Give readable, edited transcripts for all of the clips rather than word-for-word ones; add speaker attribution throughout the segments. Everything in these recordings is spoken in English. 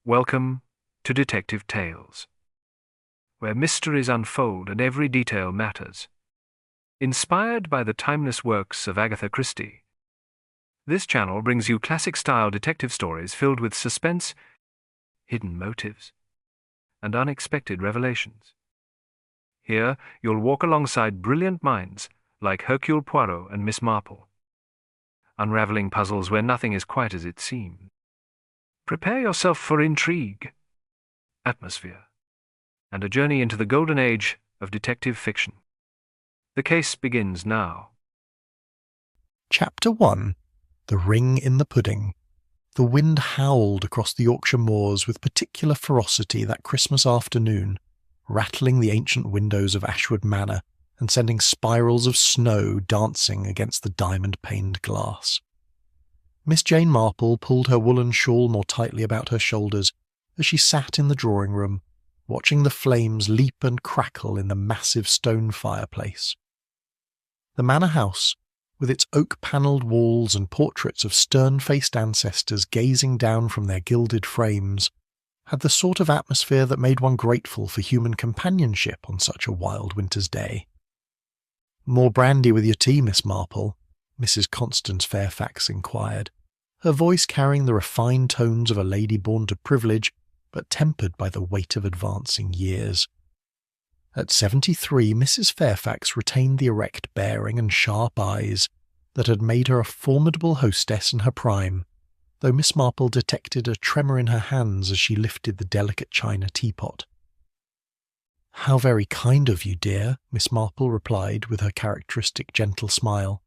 Speaker 1: Welcome to Detective Tales, where mysteries unfold and every detail matters. Inspired by the timeless works of Agatha Christie, this channel brings you classic-style detective stories filled with suspense, hidden motives, and unexpected revelations. Here, you'll walk alongside brilliant minds like Hercule Poirot and Miss Marple, unraveling puzzles where nothing is quite as it seems. Prepare yourself for intrigue, atmosphere, and a journey into the golden age of detective fiction. The case begins now.
Speaker 2: Chapter 1. The Ring in the Pudding. The wind howled across the Yorkshire moors with particular ferocity that Christmas afternoon, rattling the ancient windows of Ashwood Manor and sending spirals of snow dancing against the diamond-paned glass. Miss Jane Marple pulled her woolen shawl more tightly about her shoulders as she sat in the drawing-room, watching the flames leap and crackle in the massive stone fireplace. The manor house, with its oak-panelled walls and portraits of stern-faced ancestors gazing down from their gilded frames, had the sort of atmosphere that made one grateful for human companionship on such a wild winter's day. "More brandy with your tea, Miss Marple?" Mrs. Constance Fairfax inquired, her voice carrying the refined tones of a lady born to privilege, but tempered by the weight of advancing years. At 73, Mrs. Fairfax retained the erect bearing and sharp eyes that had made her a formidable hostess in her prime, though Miss Marple detected a tremor in her hands as she lifted the delicate china teapot. "How very kind of you, dear," Miss Marple replied with her characteristic gentle smile.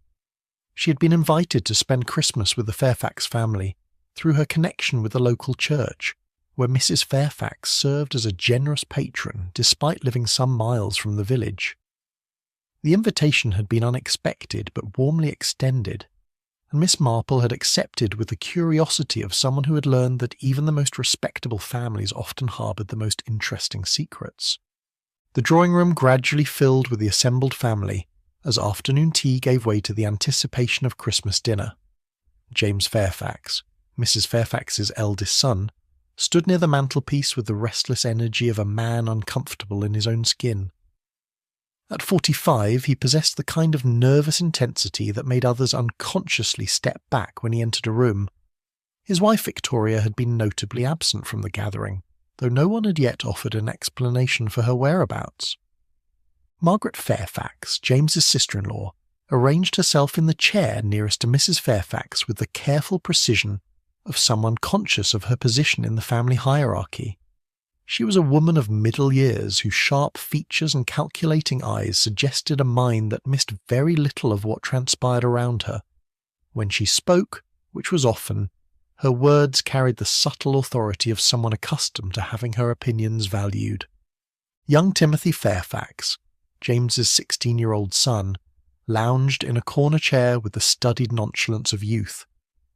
Speaker 2: She had been invited to spend Christmas with the Fairfax family through her connection with the local church, where Mrs. Fairfax served as a generous patron despite living some miles from the village. The invitation had been unexpected but warmly extended, and Miss Marple had accepted with the curiosity of someone who had learned that even the most respectable families often harboured the most interesting secrets. The drawing-room gradually filled with the assembled family as afternoon tea gave way to the anticipation of Christmas dinner. James Fairfax, Mrs. Fairfax's eldest son, stood near the mantelpiece with the restless energy of a man uncomfortable in his own skin. At 45, he possessed the kind of nervous intensity that made others unconsciously step back when he entered a room. His wife Victoria had been notably absent from the gathering, though no one had yet offered an explanation for her whereabouts. Margaret Fairfax, James's sister-in-law, arranged herself in the chair nearest to Mrs. Fairfax with the careful precision of someone conscious of her position in the family hierarchy. She was a woman of middle years whose sharp features and calculating eyes suggested a mind that missed very little of what transpired around her. When she spoke, which was often, her words carried the subtle authority of someone accustomed to having her opinions valued. Young Timothy Fairfax, James's 16-year-old son, lounged in a corner chair with the studied nonchalance of youth,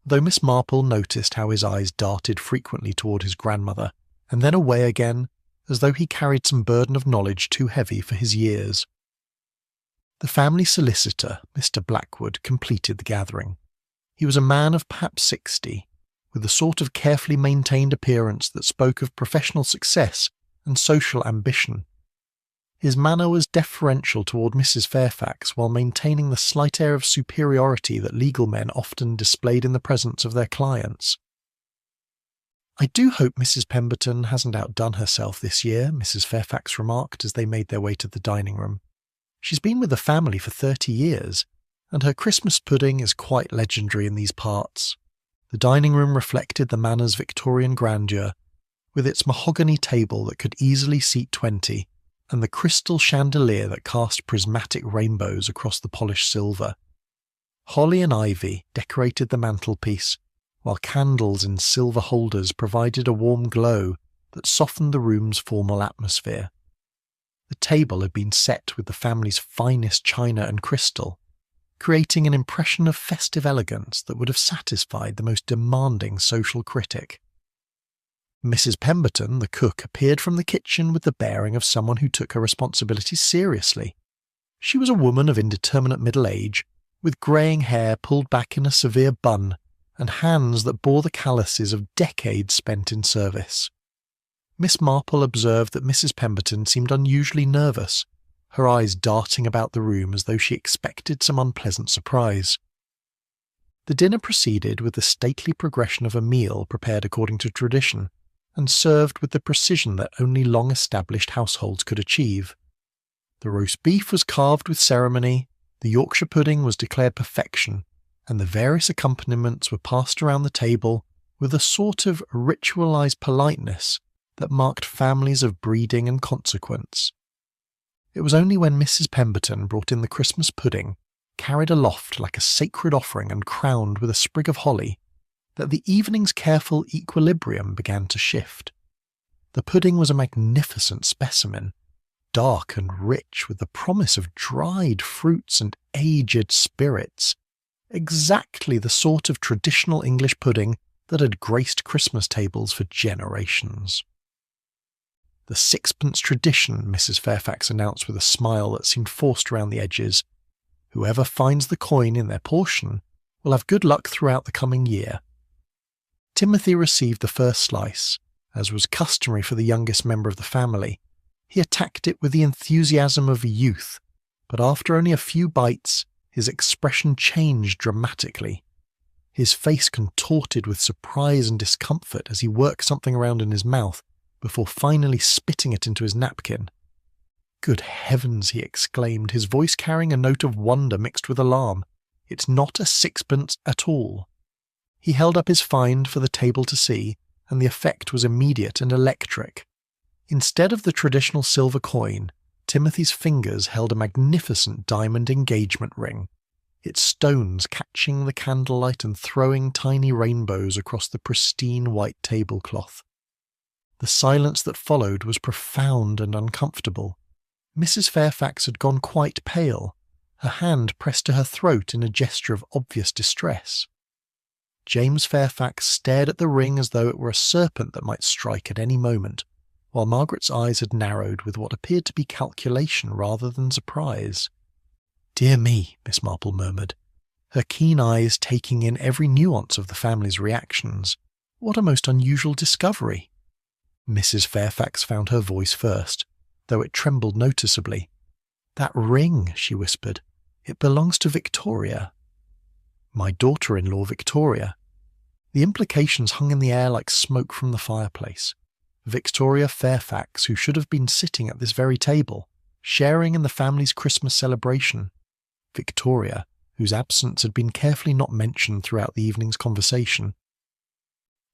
Speaker 2: though Miss Marple noticed how his eyes darted frequently toward his grandmother, and then away again, as though he carried some burden of knowledge too heavy for his years. The family solicitor, Mr. Blackwood, completed the gathering. He was a man of perhaps 60, with the sort of carefully maintained appearance that spoke of professional success and social ambition. His manner was deferential toward Mrs. Fairfax while maintaining the slight air of superiority that legal men often displayed in the presence of their clients. "I do hope Mrs. Pemberton hasn't outdone herself this year," Mrs. Fairfax remarked as they made their way to the dining-room. "She's been with the family for 30 years, and her Christmas pudding is quite legendary in these parts." The dining-room reflected the manor's Victorian grandeur, with its mahogany table that could easily seat 20, and the crystal chandelier that cast prismatic rainbows across the polished silver. Holly and ivy decorated the mantelpiece, while candles in silver holders provided a warm glow that softened the room's formal atmosphere. The table had been set with the family's finest china and crystal, creating an impression of festive elegance that would have satisfied the most demanding social critic. Mrs. Pemberton, the cook, appeared from the kitchen with the bearing of someone who took her responsibilities seriously. She was a woman of indeterminate middle age, with greying hair pulled back in a severe bun and hands that bore the calluses of decades spent in service. Miss Marple observed that Mrs. Pemberton seemed unusually nervous, her eyes darting about the room as though she expected some unpleasant surprise. The dinner proceeded with the stately progression of a meal prepared according to tradition, and served with the precision that only long-established households could achieve. The roast beef was carved with ceremony, the Yorkshire pudding was declared perfection, and the various accompaniments were passed around the table with a sort of ritualised politeness that marked families of breeding and consequence. It was only when Mrs. Pemberton brought in the Christmas pudding, carried aloft like a sacred offering and crowned with a sprig of holly, that the evening's careful equilibrium began to shift. The pudding was a magnificent specimen, dark and rich with the promise of dried fruits and aged spirits, exactly the sort of traditional English pudding that had graced Christmas tables for generations. The sixpence tradition, Mrs. Fairfax announced with a smile that seemed forced around the edges. Whoever finds the coin in their portion will have good luck throughout the coming year. Timothy received the first slice, as was customary for the youngest member of the family. He attacked it with the enthusiasm of youth, but after only a few bites, his expression changed dramatically. His face contorted with surprise and discomfort as he worked something around in his mouth before finally spitting it into his napkin. "Good heavens," he exclaimed, his voice carrying a note of wonder mixed with alarm. "It's not a sixpence at all." He held up his find for the table to see, and the effect was immediate and electric. Instead of the traditional silver coin, Timothy's fingers held a magnificent diamond engagement ring, its stones catching the candlelight and throwing tiny rainbows across the pristine white tablecloth. The silence that followed was profound and uncomfortable. Mrs. Fairfax had gone quite pale, her hand pressed to her throat in a gesture of obvious distress. James Fairfax stared at the ring as though it were a serpent that might strike at any moment, while Margaret's eyes had narrowed with what appeared to be calculation rather than surprise. "Dear me," Miss Marple murmured, her keen eyes taking in every nuance of the family's reactions. "What a most unusual discovery." Mrs. Fairfax found her voice first, though it trembled noticeably. "That ring," she whispered, "it belongs to Victoria." "My daughter-in-law, Victoria." The implications hung in the air like smoke from the fireplace. Victoria Fairfax, who should have been sitting at this very table, sharing in the family's Christmas celebration. Victoria, whose absence had been carefully not mentioned throughout the evening's conversation.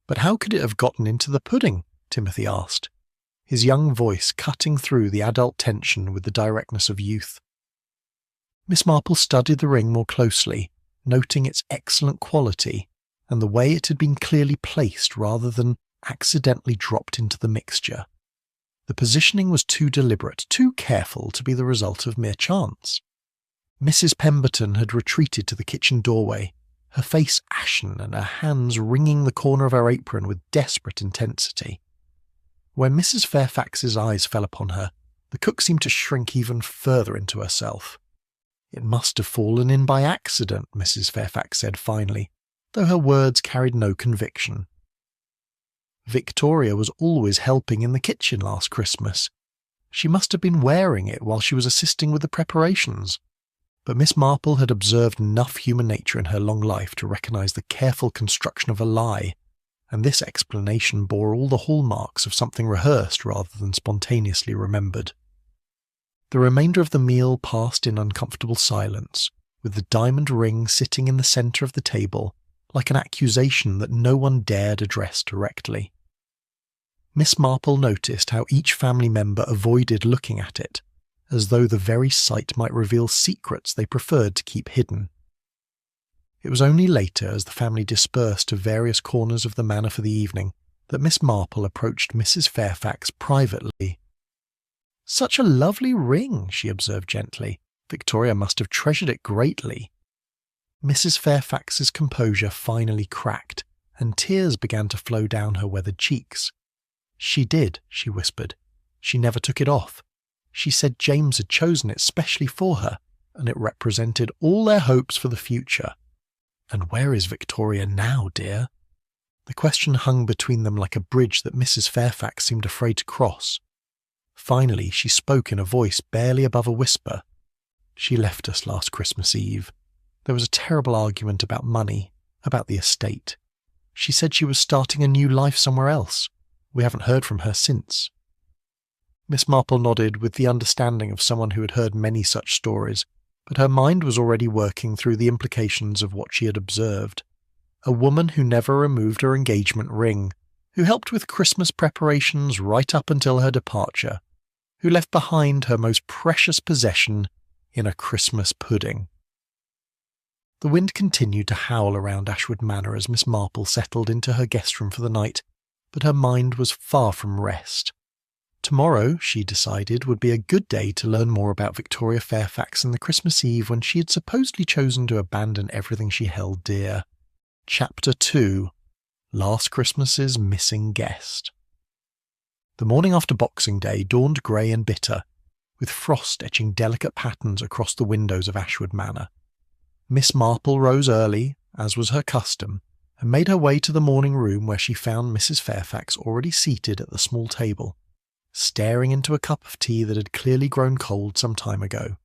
Speaker 2: "But how could it have gotten into the pudding?" Timothy asked, his young voice cutting through the adult tension with the directness of youth. Miss Marple studied the ring more closely, noting its excellent quality and the way it had been clearly placed rather than accidentally dropped into the mixture. The positioning was too deliberate, too careful to be the result of mere chance. Mrs. Pemberton had retreated to the kitchen doorway, her face ashen and her hands wringing the corner of her apron with desperate intensity. When Mrs. Fairfax's eyes fell upon her, the cook seemed to shrink even further into herself. "It must have fallen in by accident," Mrs. Fairfax said finally, though her words carried no conviction. "Victoria was always helping in the kitchen last Christmas. She must have been wearing it while she was assisting with the preparations." But Miss Marple had observed enough human nature in her long life to recognise the careful construction of a lie, and this explanation bore all the hallmarks of something rehearsed rather than spontaneously remembered. The remainder of the meal passed in uncomfortable silence, with the diamond ring sitting in the centre of the table, like an accusation that no one dared address directly. Miss Marple noticed how each family member avoided looking at it, as though the very sight might reveal secrets they preferred to keep hidden. It was only later, as the family dispersed to various corners of the manor for the evening, that Miss Marple approached Mrs. Fairfax privately. "Such a lovely ring," she observed gently. "Victoria must have treasured it greatly." Mrs. Fairfax's composure finally cracked, and tears began to flow down her weathered cheeks. "She did," she whispered. "She never took it off. She said James had chosen it specially for her, and it represented all their hopes for the future. And where is Victoria now, dear? The question hung between them like a bridge that Mrs. Fairfax seemed afraid to cross. Finally, she spoke in a voice barely above a whisper. She left us last Christmas Eve. There was a terrible argument about money, about the estate. She said she was starting a new life somewhere else. We haven't heard from her since. Miss Marple nodded with the understanding of someone who had heard many such stories, but her mind was already working through the implications of what she had observed. A woman who never removed her engagement ring, who helped with Christmas preparations right up until her departure, who left behind her most precious possession in a Christmas pudding. The wind continued to howl around Ashwood Manor as Miss Marple settled into her guest room for the night, but her mind was far from rest. Tomorrow, she decided, would be a good day to learn more about Victoria Fairfax and the Christmas Eve when she had supposedly chosen to abandon everything she held dear. Chapter 2. Last Christmas's Missing Guest. The morning after Boxing Day dawned grey and bitter, with frost etching delicate patterns across the windows of Ashwood Manor. Miss Marple rose early, as was her custom, and made her way to the morning room where she found Mrs. Fairfax already seated at the small table, staring into a cup of tea that had clearly grown cold some time ago.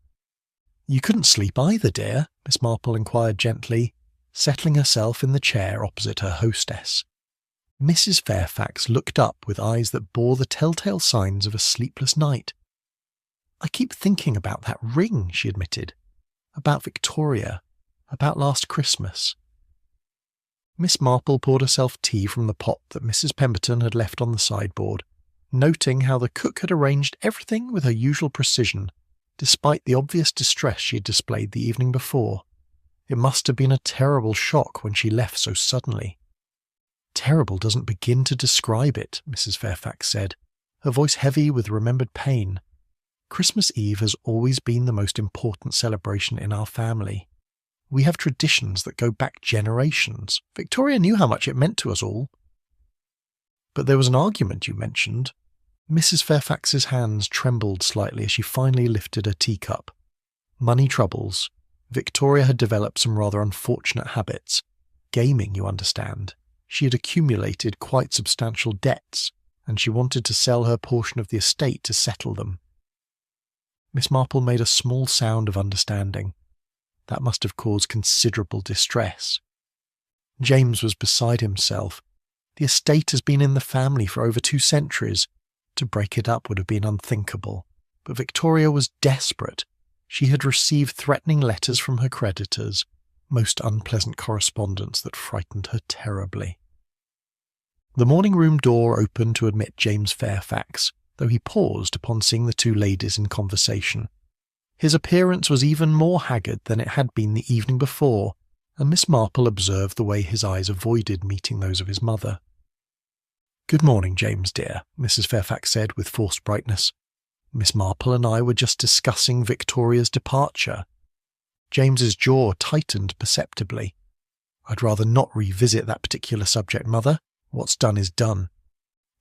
Speaker 2: "You couldn't sleep either, dear?" Miss Marple inquired gently, settling herself in the chair opposite her hostess. Mrs. Fairfax looked up with eyes that bore the telltale signs of a sleepless night. "I keep thinking about that ring," she admitted. "About Victoria. About last Christmas." Miss Marple poured herself tea from the pot that Mrs. Pemberton had left on the sideboard, noting how the cook had arranged everything with her usual precision, despite the obvious distress she had displayed the evening before. It must have been a terrible shock when she left so suddenly. "Terrible doesn't begin to describe it," Mrs. Fairfax said, her voice heavy with remembered pain. "Christmas Eve has always been the most important celebration in our family. We have traditions that go back generations. Victoria knew how much it meant to us all." "But there was an argument you mentioned." Mrs. Fairfax's hands trembled slightly as she finally lifted her teacup. "Money troubles. Victoria had developed some rather unfortunate habits. Gaming, you understand. She had accumulated quite substantial debts, and she wanted to sell her portion of the estate to settle them." Miss Marple made a small sound of understanding. That must have caused considerable distress. James was beside himself. The estate has been in the family for over 2 centuries. To break it up would have been unthinkable. But Victoria was desperate. She had received threatening letters from her creditors, most unpleasant correspondence that frightened her terribly. The morning room door opened to admit James Fairfax, though he paused upon seeing the 2 ladies in conversation. His appearance was even more haggard than it had been the evening before, and Miss Marple observed the way his eyes avoided meeting those of his mother. "Good morning, James, dear," Mrs. Fairfax said with forced brightness. "Miss Marple and I were just discussing Victoria's departure." James's jaw tightened perceptibly. "I'd rather not revisit that particular subject, Mother. What's done is done."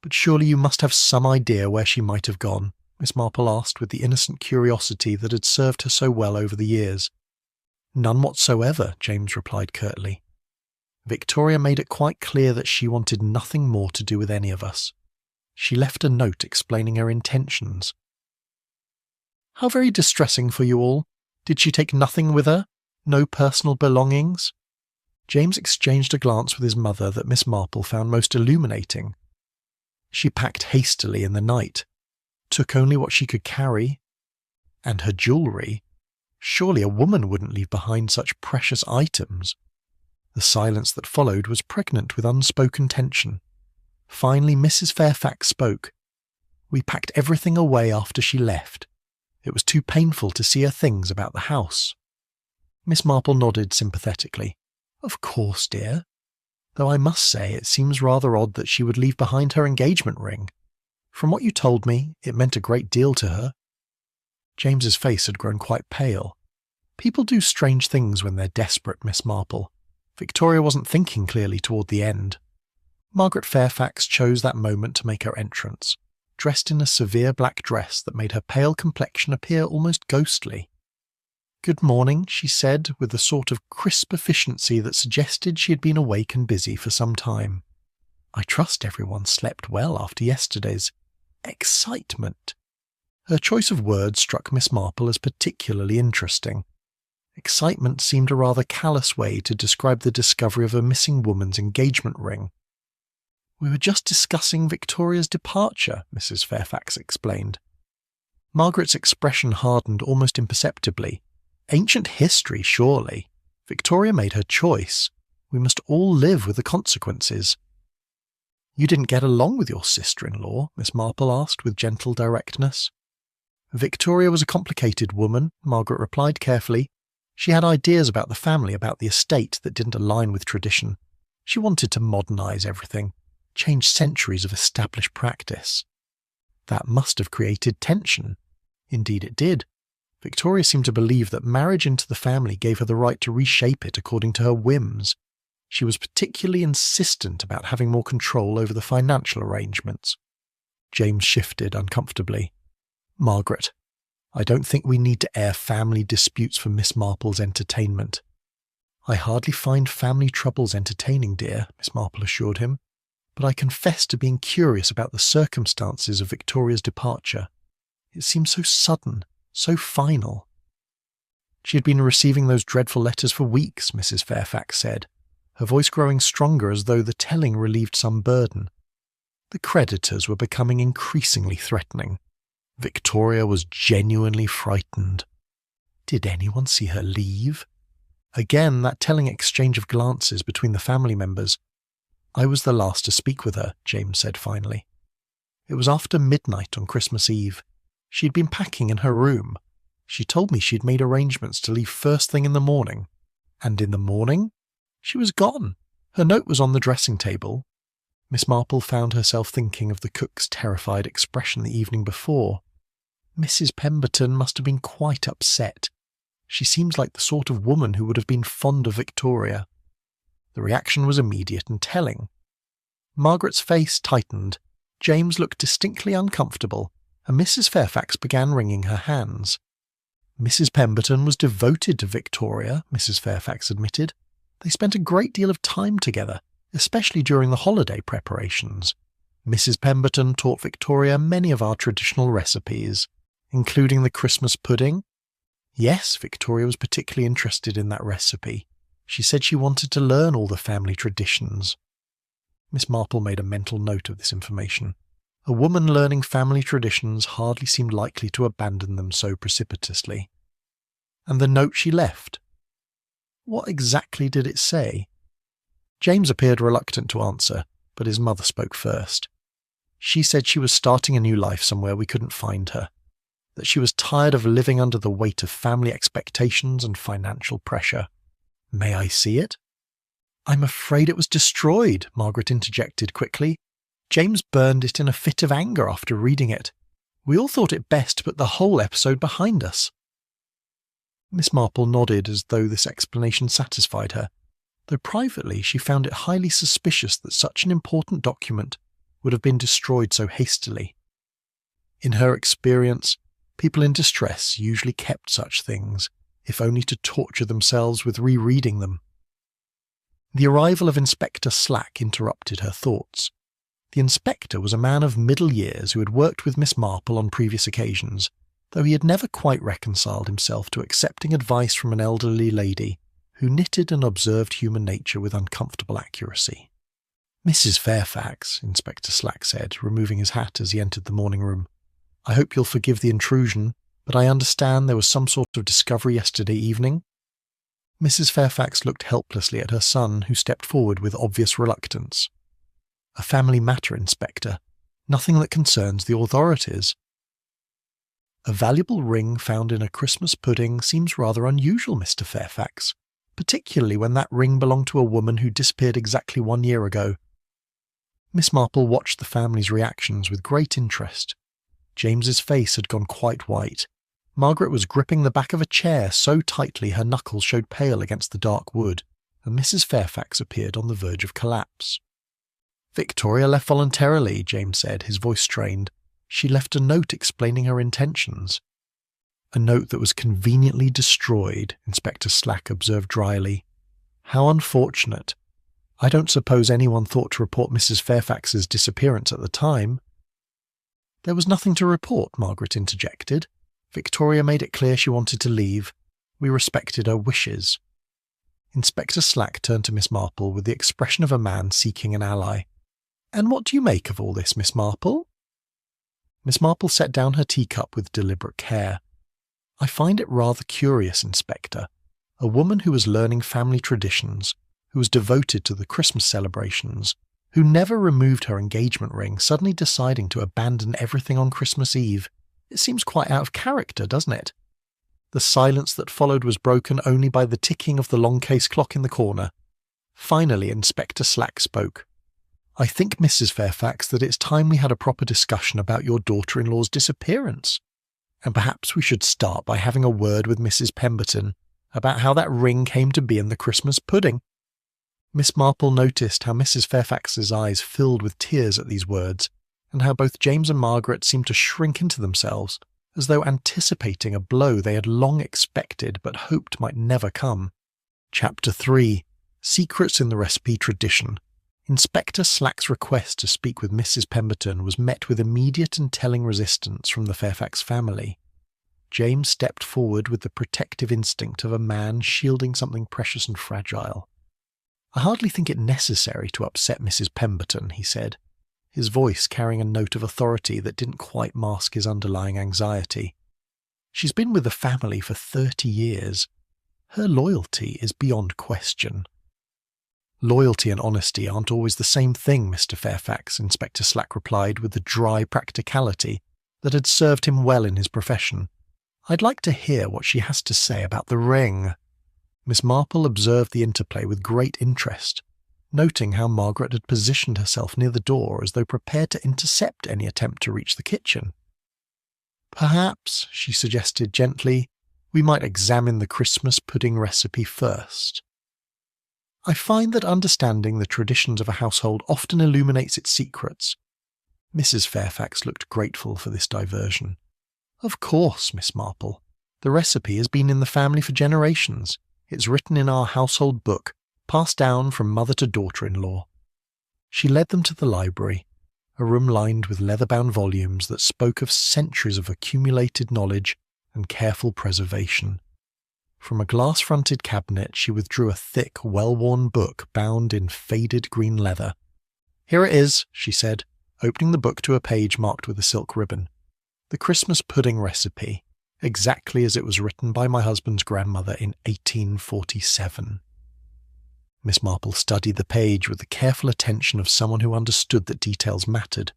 Speaker 2: "But surely you must have some idea where she might have gone?" Miss Marple asked with the innocent curiosity that had served her so well over the years. "None whatsoever," James replied curtly. "Victoria made it quite clear that she wanted nothing more to do with any of us. She left a note explaining her intentions." "How very distressing for you all. Did she take nothing with her? No personal belongings?" James exchanged a glance with his mother that Miss Marple found most illuminating. "She packed hastily in the night, took only what she could carry. And her jewellery. Surely a woman wouldn't leave behind such precious items." The silence that followed was pregnant with unspoken tension. Finally, Mrs. Fairfax spoke. "We packed everything away after she left. It was too painful to see her things about the house." Miss Marple nodded sympathetically. "Of course, dear. Though I must say it seems rather odd that she would leave behind her engagement ring. From what you told me, it meant a great deal to her." James's face had grown quite pale. "People do strange things when they're desperate, Miss Marple. Victoria wasn't thinking clearly toward the end." Margaret Fairfax chose that moment to make her entrance, dressed in a severe black dress that made her pale complexion appear almost ghostly. "Good morning," she said, with a sort of crisp efficiency that suggested she had been awake and busy for some time. "I trust everyone slept well after yesterday's excitement." Her choice of words struck Miss Marple as particularly interesting. Excitement seemed a rather callous way to describe the discovery of a missing woman's engagement ring. "We were just discussing Victoria's departure," Mrs. Fairfax explained. Margaret's expression hardened almost imperceptibly. Ancient history, surely. Victoria made her choice. We must all live with the consequences. "You didn't get along with your sister-in-law?" Miss Marple asked with gentle directness. "Victoria was a complicated woman," Margaret replied carefully. "She had ideas about the family, about the estate, that didn't align with tradition. She wanted to modernise everything, change centuries of established practice. That must have created tension. Indeed it did. Victoria seemed to believe that marriage into the family gave her the right to reshape it according to her whims. She was particularly insistent about having more control over the financial arrangements." James shifted uncomfortably. "Margaret, I don't think we need to air family disputes for Miss Marple's entertainment." "I hardly find family troubles entertaining, dear," Miss Marple assured him, "but I confess to being curious about the circumstances of Victoria's departure. It seems so sudden, so final." "She had been receiving those dreadful letters for weeks," Mrs. Fairfax said, her voice growing stronger as though the telling relieved some burden. "The creditors were becoming increasingly threatening. Victoria was genuinely frightened. Did anyone see her leave?" Again, that telling exchange of glances between the family members. "I was the last to speak with her," James said finally. "It was after midnight on Christmas Eve. She'd been packing in her room. She told me she'd made arrangements to leave first thing in the morning. And in the morning, she was gone. Her note was on the dressing table." Miss Marple found herself thinking of the cook's terrified expression the evening before. Mrs. Pemberton must have been quite upset. She seems like the sort of woman who would have been fond of Victoria. The reaction was immediate and telling. Margaret's face tightened. James looked distinctly uncomfortable, and Mrs. Fairfax began wringing her hands. "Mrs. Pemberton was devoted to Victoria," Mrs. Fairfax admitted. "They spent a great deal of time together, especially during the holiday preparations. Mrs. Pemberton taught Victoria many of our traditional recipes, including the Christmas pudding. Yes, Victoria was particularly interested in that recipe. She said she wanted to learn all the family traditions." Miss Marple made a mental note of this information. A woman learning family traditions hardly seemed likely to abandon them so precipitously. "And the note she left? What exactly did it say?" James appeared reluctant to answer, but his mother spoke first. "She said she was starting a new life somewhere we couldn't find her, that she was tired of living under the weight of family expectations and financial pressure." "May I see it?" "I'm afraid it was destroyed," Margaret interjected quickly. "James burned it in a fit of anger after reading it. We all thought it best to put the whole episode behind us." Miss Marple nodded as though this explanation satisfied her, though privately she found it highly suspicious that such an important document would have been destroyed so hastily. In her experience, people in distress usually kept such things, if only to torture themselves with rereading them. The arrival of Inspector Slack interrupted her thoughts. The inspector was a man of middle years who had worked with Miss Marple on previous occasions, though he had never quite reconciled himself to accepting advice from an elderly lady who knitted and observed human nature with uncomfortable accuracy. "Mrs. Fairfax," Inspector Slack said, removing his hat as he entered the morning room, "I hope you'll forgive the intrusion, but I understand there was some sort of discovery yesterday evening." Mrs. Fairfax looked helplessly at her son, who stepped forward with obvious reluctance. "A family matter, Inspector. Nothing that concerns the authorities." "A valuable ring found in a Christmas pudding seems rather unusual, Mr. Fairfax, particularly when that ring belonged to a woman who disappeared exactly 1 year ago." Miss Marple watched the family's reactions with great interest. James's face had gone quite white. Margaret was gripping the back of a chair so tightly her knuckles showed pale against the dark wood, and Mrs. Fairfax appeared on the verge of collapse. "Victoria left voluntarily," James said, his voice strained. "She left a note explaining her intentions." A note that was conveniently destroyed, Inspector Slack observed dryly. How unfortunate. I don't suppose anyone thought to report Mrs. Fairfax's disappearance at the time. There was nothing to report, Margaret interjected. Victoria made it clear she wanted to leave. We respected her wishes. Inspector Slack turned to Miss Marple with the expression of a man seeking an ally. And what do you make of all this, Miss Marple? Miss Marple set down her teacup with deliberate care. I find it rather curious, Inspector. A woman who was learning family traditions, who was devoted to the Christmas celebrations, who never removed her engagement ring, suddenly deciding to abandon everything on Christmas Eve. It seems quite out of character, doesn't it? The silence that followed was broken only by the ticking of the long case clock in the corner. Finally, Inspector Slack spoke. I think, Mrs. Fairfax, that it's time we had a proper discussion about your daughter-in-law's disappearance. And perhaps we should start by having a word with Mrs. Pemberton about how that ring came to be in the Christmas pudding. Miss Marple noticed how Mrs. Fairfax's eyes filled with tears at these words, and how both James and Margaret seemed to shrink into themselves, as though anticipating a blow they had long expected but hoped might never come. Chapter 3. Secrets in the Recipe Tradition. Inspector Slack's request to speak with Mrs. Pemberton was met with immediate and telling resistance from the Fairfax family. James stepped forward with the protective instinct of a man shielding something precious and fragile. I hardly think it necessary to upset Mrs. Pemberton, he said, his voice carrying a note of authority that didn't quite mask his underlying anxiety. She's been with the family for 30 years. Her loyalty is beyond question. Loyalty and honesty aren't always the same thing, Mr. Fairfax, Inspector Slack replied with the dry practicality that had served him well in his profession. I'd like to hear what she has to say about the ring. Miss Marple observed the interplay with great interest, noting how Margaret had positioned herself near the door as though prepared to intercept any attempt to reach the kitchen. Perhaps, she suggested gently, we might examine the Christmas pudding recipe first. I find that understanding the traditions of a household often illuminates its secrets. Mrs. Fairfax looked grateful for this diversion. Of course, Miss Marple. The recipe has been in the family for generations. It's written in our household book, passed down from mother to daughter-in-law. She led them to the library, a room lined with leather-bound volumes that spoke of centuries of accumulated knowledge and careful preservation. From a glass-fronted cabinet she withdrew a thick, well-worn book bound in faded green leather. Here it is, she said, opening the book to a page marked with a silk ribbon. The Christmas pudding recipe, exactly as it was written by my husband's grandmother in 1847. Miss Marple studied the page with the careful attention of someone who understood that details mattered.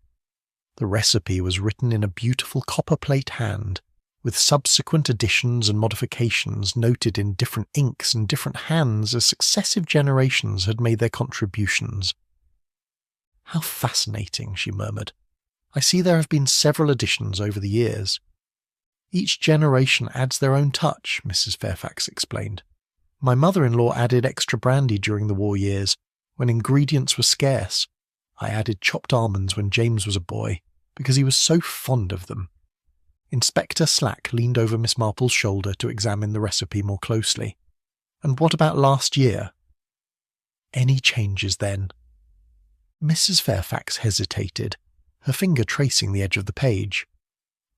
Speaker 2: The recipe was written in a beautiful copper-plate hand, with subsequent additions and modifications noted in different inks and different hands as successive generations had made their contributions. How fascinating, she murmured. I see there have been several additions over the years. Each generation adds their own touch, Mrs. Fairfax explained. My mother-in-law added extra brandy during the war years, when ingredients were scarce. I added chopped almonds when James was a boy, because he was so fond of them. Inspector Slack leaned over Miss Marple's shoulder to examine the recipe more closely. And what about last year? Any changes then? Mrs. Fairfax hesitated, her finger tracing the edge of the page.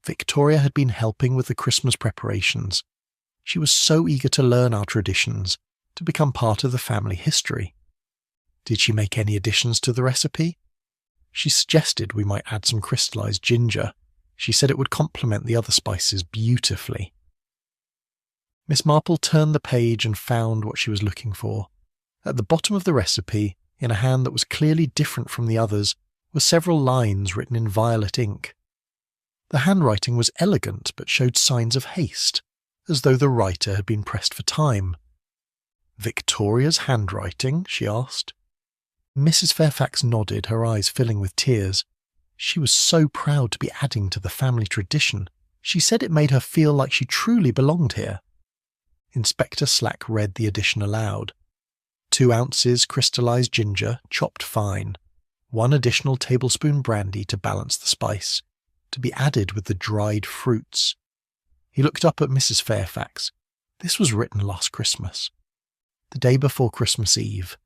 Speaker 2: Victoria had been helping with the Christmas preparations. She was so eager to learn our traditions, to become part of the family history. Did she make any additions to the recipe? She suggested we might add some crystallized ginger. She said it would complement the other spices beautifully. Miss Marple turned the page and found what she was looking for. At the bottom of the recipe, in a hand that was clearly different from the others, were several lines written in violet ink. The handwriting was elegant but showed signs of haste, as though the writer had been pressed for time. Victoria's handwriting? She asked. Mrs. Fairfax nodded, her eyes filling with tears. She was so proud to be adding to the family tradition. She said it made her feel like she truly belonged here. Inspector Slack read the addition aloud. 2 ounces crystallized ginger, chopped fine. 1 additional tablespoon brandy to balance the spice, to be added with the dried fruits. He looked up at Mrs. Fairfax. This was written last Christmas. The day before Christmas Eve,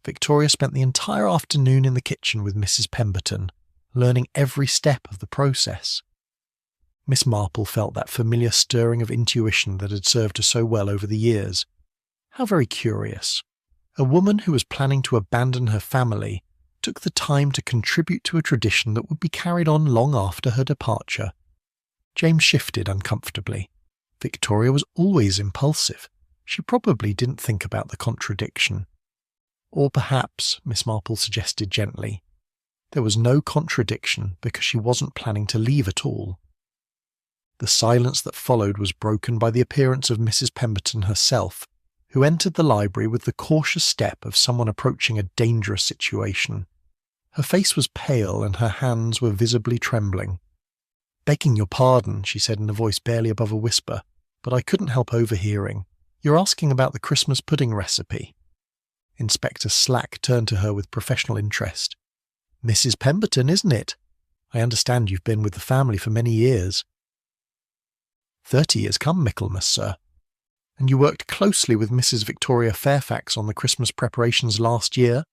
Speaker 2: Victoria spent the entire afternoon in the kitchen with Mrs. Pemberton, learning every step of the process. Miss Marple felt that familiar stirring of intuition that had served her so well over the years. How very curious. A woman who was planning to abandon her family took the time to contribute to a tradition that would be carried on long after her departure. James shifted uncomfortably. Victoria was always impulsive. She probably didn't think about the contradiction. Or perhaps, Miss Marple suggested gently, there was no contradiction because she wasn't planning to leave at all. The silence that followed was broken by the appearance of Mrs. Pemberton herself, who entered the library with the cautious step of someone approaching a dangerous situation. Her face was pale and her hands were visibly trembling. "Begging your pardon," she said in a voice barely above a whisper, "but I couldn't help overhearing. You're asking about the Christmas pudding recipe." Inspector Slack turned to her with professional interest. "Mrs. Pemberton, isn't it? I understand you've been with the family for many years." 30 years come Michaelmas, sir. And you worked closely with Mrs. Victoria Fairfax on the Christmas preparations last year?"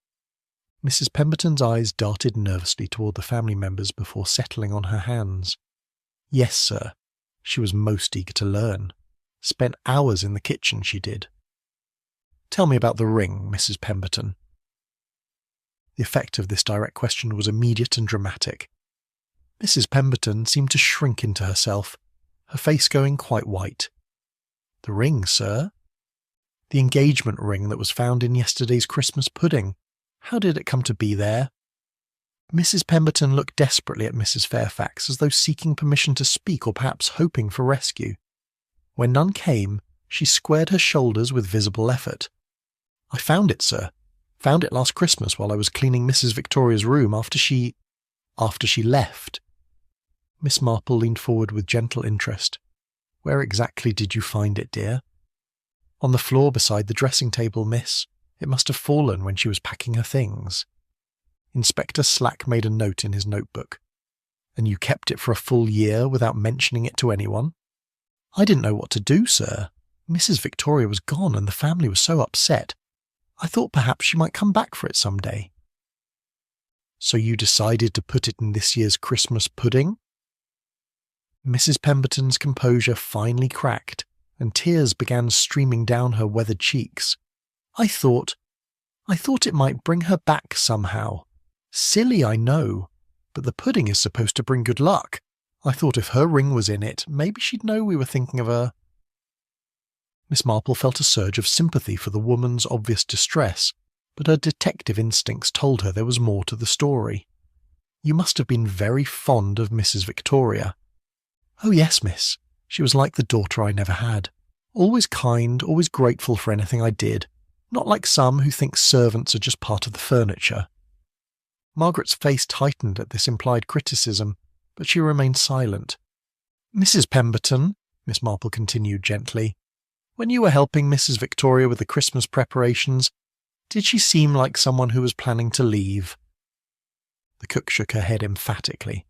Speaker 2: Mrs. Pemberton's eyes darted nervously toward the family members before settling on her hands. "Yes, sir. She was most eager to learn. Spent hours in the kitchen, she did." "Tell me about the ring, Mrs. Pemberton." The effect of this direct question was immediate and dramatic. Mrs. Pemberton seemed to shrink into herself, her face going quite white. "The ring, sir?" "The engagement ring that was found in yesterday's Christmas pudding. How did it come to be there?" Mrs. Pemberton looked desperately at Mrs. Fairfax as though seeking permission to speak or perhaps hoping for rescue. When none came, she squared her shoulders with visible effort. "I found it, sir. Found it last Christmas while I was cleaning Mrs. Victoria's room after she left." Miss Marple leaned forward with gentle interest. "Where exactly did you find it, dear?" "On the floor beside the dressing table, miss. It must have fallen when she was packing her things." Inspector Slack made a note in his notebook. "And you kept it for a full year without mentioning it to anyone?" "I didn't know what to do, sir. Mrs. Victoria was gone and the family was so upset. I thought perhaps she might come back for it some day." "So you decided to put it in this year's Christmas pudding?" Mrs. Pemberton's composure finally cracked, and tears began streaming down her weathered cheeks. I thought it might bring her back somehow. Silly, I know, but the pudding is supposed to bring good luck. I thought if her ring was in it, maybe she'd know we were thinking of her." Miss Marple felt a surge of sympathy for the woman's obvious distress, but her detective instincts told her there was more to the story. "You must have been very fond of Mrs. Victoria." "Oh yes, miss. She was like the daughter I never had. Always kind, always grateful for anything I did. Not like some who think servants are just part of the furniture." Margaret's face tightened at this implied criticism, but she remained silent. "Mrs. Pemberton," Miss Marple continued gently, "when you were helping Mrs. Victoria with the Christmas preparations, did she seem like someone who was planning to leave?" The cook shook her head emphatically.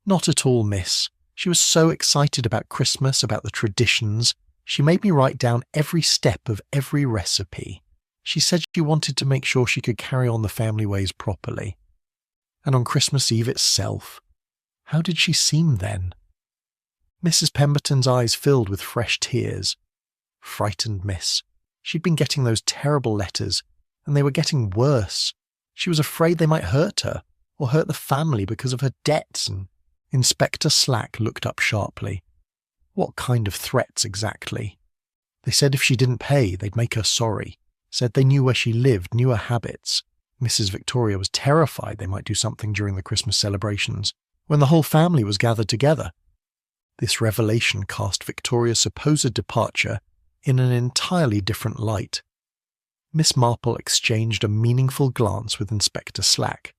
Speaker 2: "Not at all, miss. She was so excited about Christmas, about the traditions. She made me write down every step of every recipe. She said she wanted to make sure she could carry on the family ways properly. And on Christmas Eve itself, how did she seem then?" Mrs. Pemberton's eyes filled with fresh tears. Frightened miss. She'd been getting those terrible letters, and they were getting worse. She was afraid they might hurt her, or hurt the family because of her debts, and Inspector Slack looked up sharply. "What kind of threats exactly?" "They said if she didn't pay, they'd make her sorry. Said they knew where she lived, knew her habits. Mrs. Victoria was terrified they might do something during the Christmas celebrations, when the whole family was gathered together." This revelation cast Victoria's supposed departure in an entirely different light. Miss Marple exchanged a meaningful glance with Inspector Slack.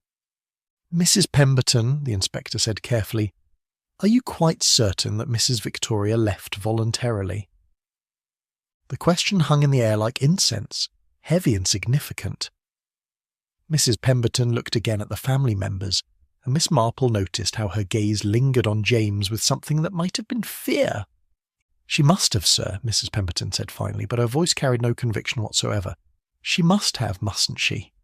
Speaker 2: "Mrs. Pemberton," the inspector said carefully, "are you quite certain that Mrs. Victoria left voluntarily?" The question hung in the air like incense, heavy and significant. Mrs. Pemberton looked again at the family members, and Miss Marple noticed how her gaze lingered on James with something that might have been fear. "She must have, sir," Mrs. Pemberton said finally, but her voice carried no conviction whatsoever. "She must have, mustn't she?"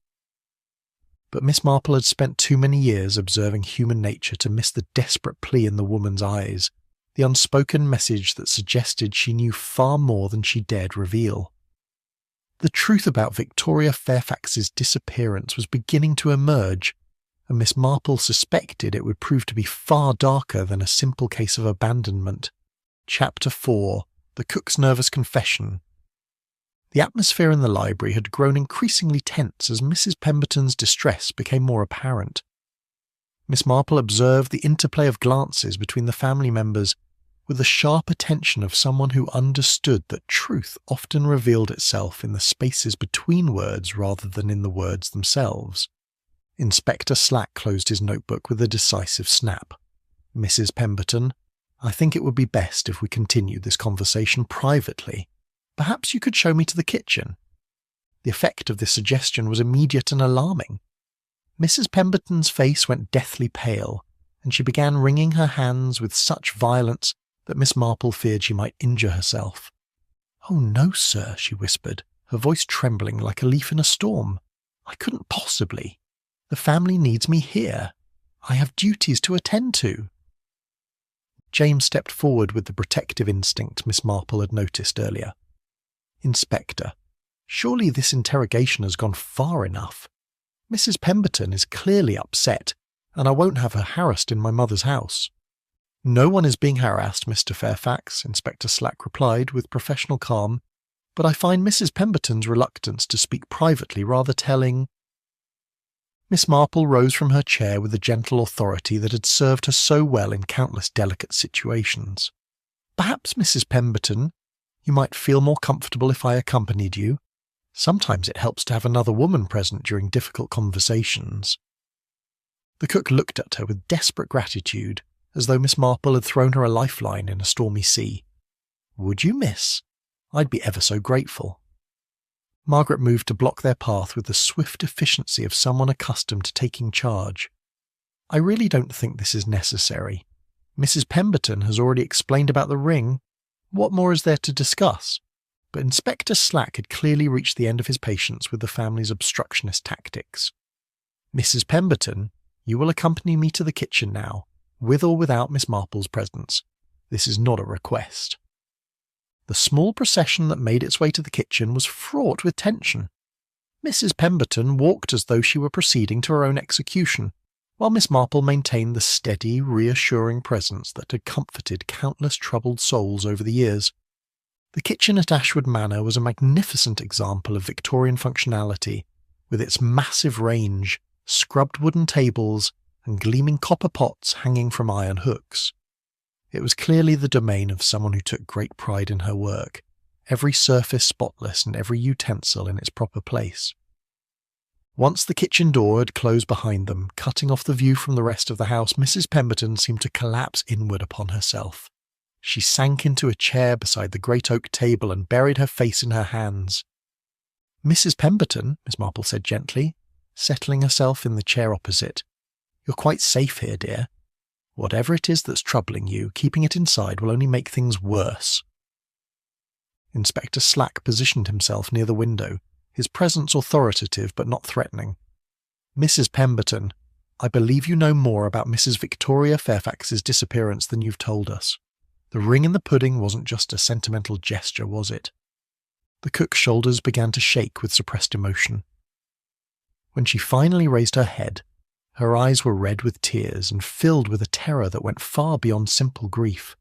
Speaker 2: But Miss Marple had spent too many years observing human nature to miss the desperate plea in the woman's eyes, the unspoken message that suggested she knew far more than she dared reveal. The truth about Victoria Fairfax's disappearance was beginning to emerge, and Miss Marple suspected it would prove to be far darker than a simple case of abandonment. Chapter 4. The Cook's Nervous Confession. The atmosphere in the library had grown increasingly tense as Mrs. Pemberton's distress became more apparent. Miss Marple observed the interplay of glances between the family members with the sharp attention of someone who understood that truth often revealed itself in the spaces between words rather than in the words themselves. Inspector Slack closed his notebook with a decisive snap. "Mrs. Pemberton, I think it would be best if we continued this conversation privately. Perhaps you could show me to the kitchen." The effect of this suggestion was immediate and alarming. Mrs. Pemberton's face went deathly pale, and she began wringing her hands with such violence that Miss Marple feared she might injure herself. "Oh no, sir," she whispered, her voice trembling like a leaf in a storm. "I couldn't possibly. The family needs me here. I have duties to attend to." James stepped forward with the protective instinct Miss Marple had noticed earlier. "Inspector, surely this interrogation has gone far enough. Mrs. Pemberton is clearly upset, and I won't have her harassed in my mother's house." "No one is being harassed, Mr. Fairfax," Inspector Slack replied with professional calm, "but I find Mrs. Pemberton's reluctance to speak privately rather telling." Miss Marple rose from her chair with the gentle authority that had served her so well in countless delicate situations. "Perhaps, Mrs. Pemberton, you might feel more comfortable if I accompanied you. Sometimes it helps to have another woman present during difficult conversations." The cook looked at her with desperate gratitude, as though Miss Marple had thrown her a lifeline in a stormy sea. "Would you, miss? I'd be ever so grateful." Margaret moved to block their path with the swift efficiency of someone accustomed to taking charge. "I really don't think this is necessary. Mrs. Pemberton has already explained about the ring. What more is there to discuss?" But Inspector Slack had clearly reached the end of his patience with the family's obstructionist tactics. "Mrs. Pemberton, you will accompany me to the kitchen now, with or without Miss Marple's presence. This is not a request." The small procession that made its way to the kitchen was fraught with tension. Mrs. Pemberton walked as though she were proceeding to her own execution, while Miss Marple maintained the steady, reassuring presence that had comforted countless troubled souls over the years. The kitchen at Ashwood Manor was a magnificent example of Victorian functionality, with its massive range, scrubbed wooden tables, and gleaming copper pots hanging from iron hooks. It was clearly the domain of someone who took great pride in her work, every surface spotless and every utensil in its proper place. Once the kitchen door had closed behind them, cutting off the view from the rest of the house, Mrs. Pemberton seemed to collapse inward upon herself. She sank into a chair beside the great oak table and buried her face in her hands. "Mrs. Pemberton," Miss Marple said gently, settling herself in the chair opposite, "you're quite safe here, dear. Whatever it is that's troubling you, keeping it inside will only make things worse." Inspector Slack positioned himself near the window, his presence authoritative but not threatening. "Mrs. Pemberton, I believe you know more about Mrs. Victoria Fairfax's disappearance than you've told us. The ring in the pudding wasn't just a sentimental gesture, was it?" The cook's shoulders began to shake with suppressed emotion. When she finally raised her head, her eyes were red with tears and filled with a terror that went far beyond simple grief.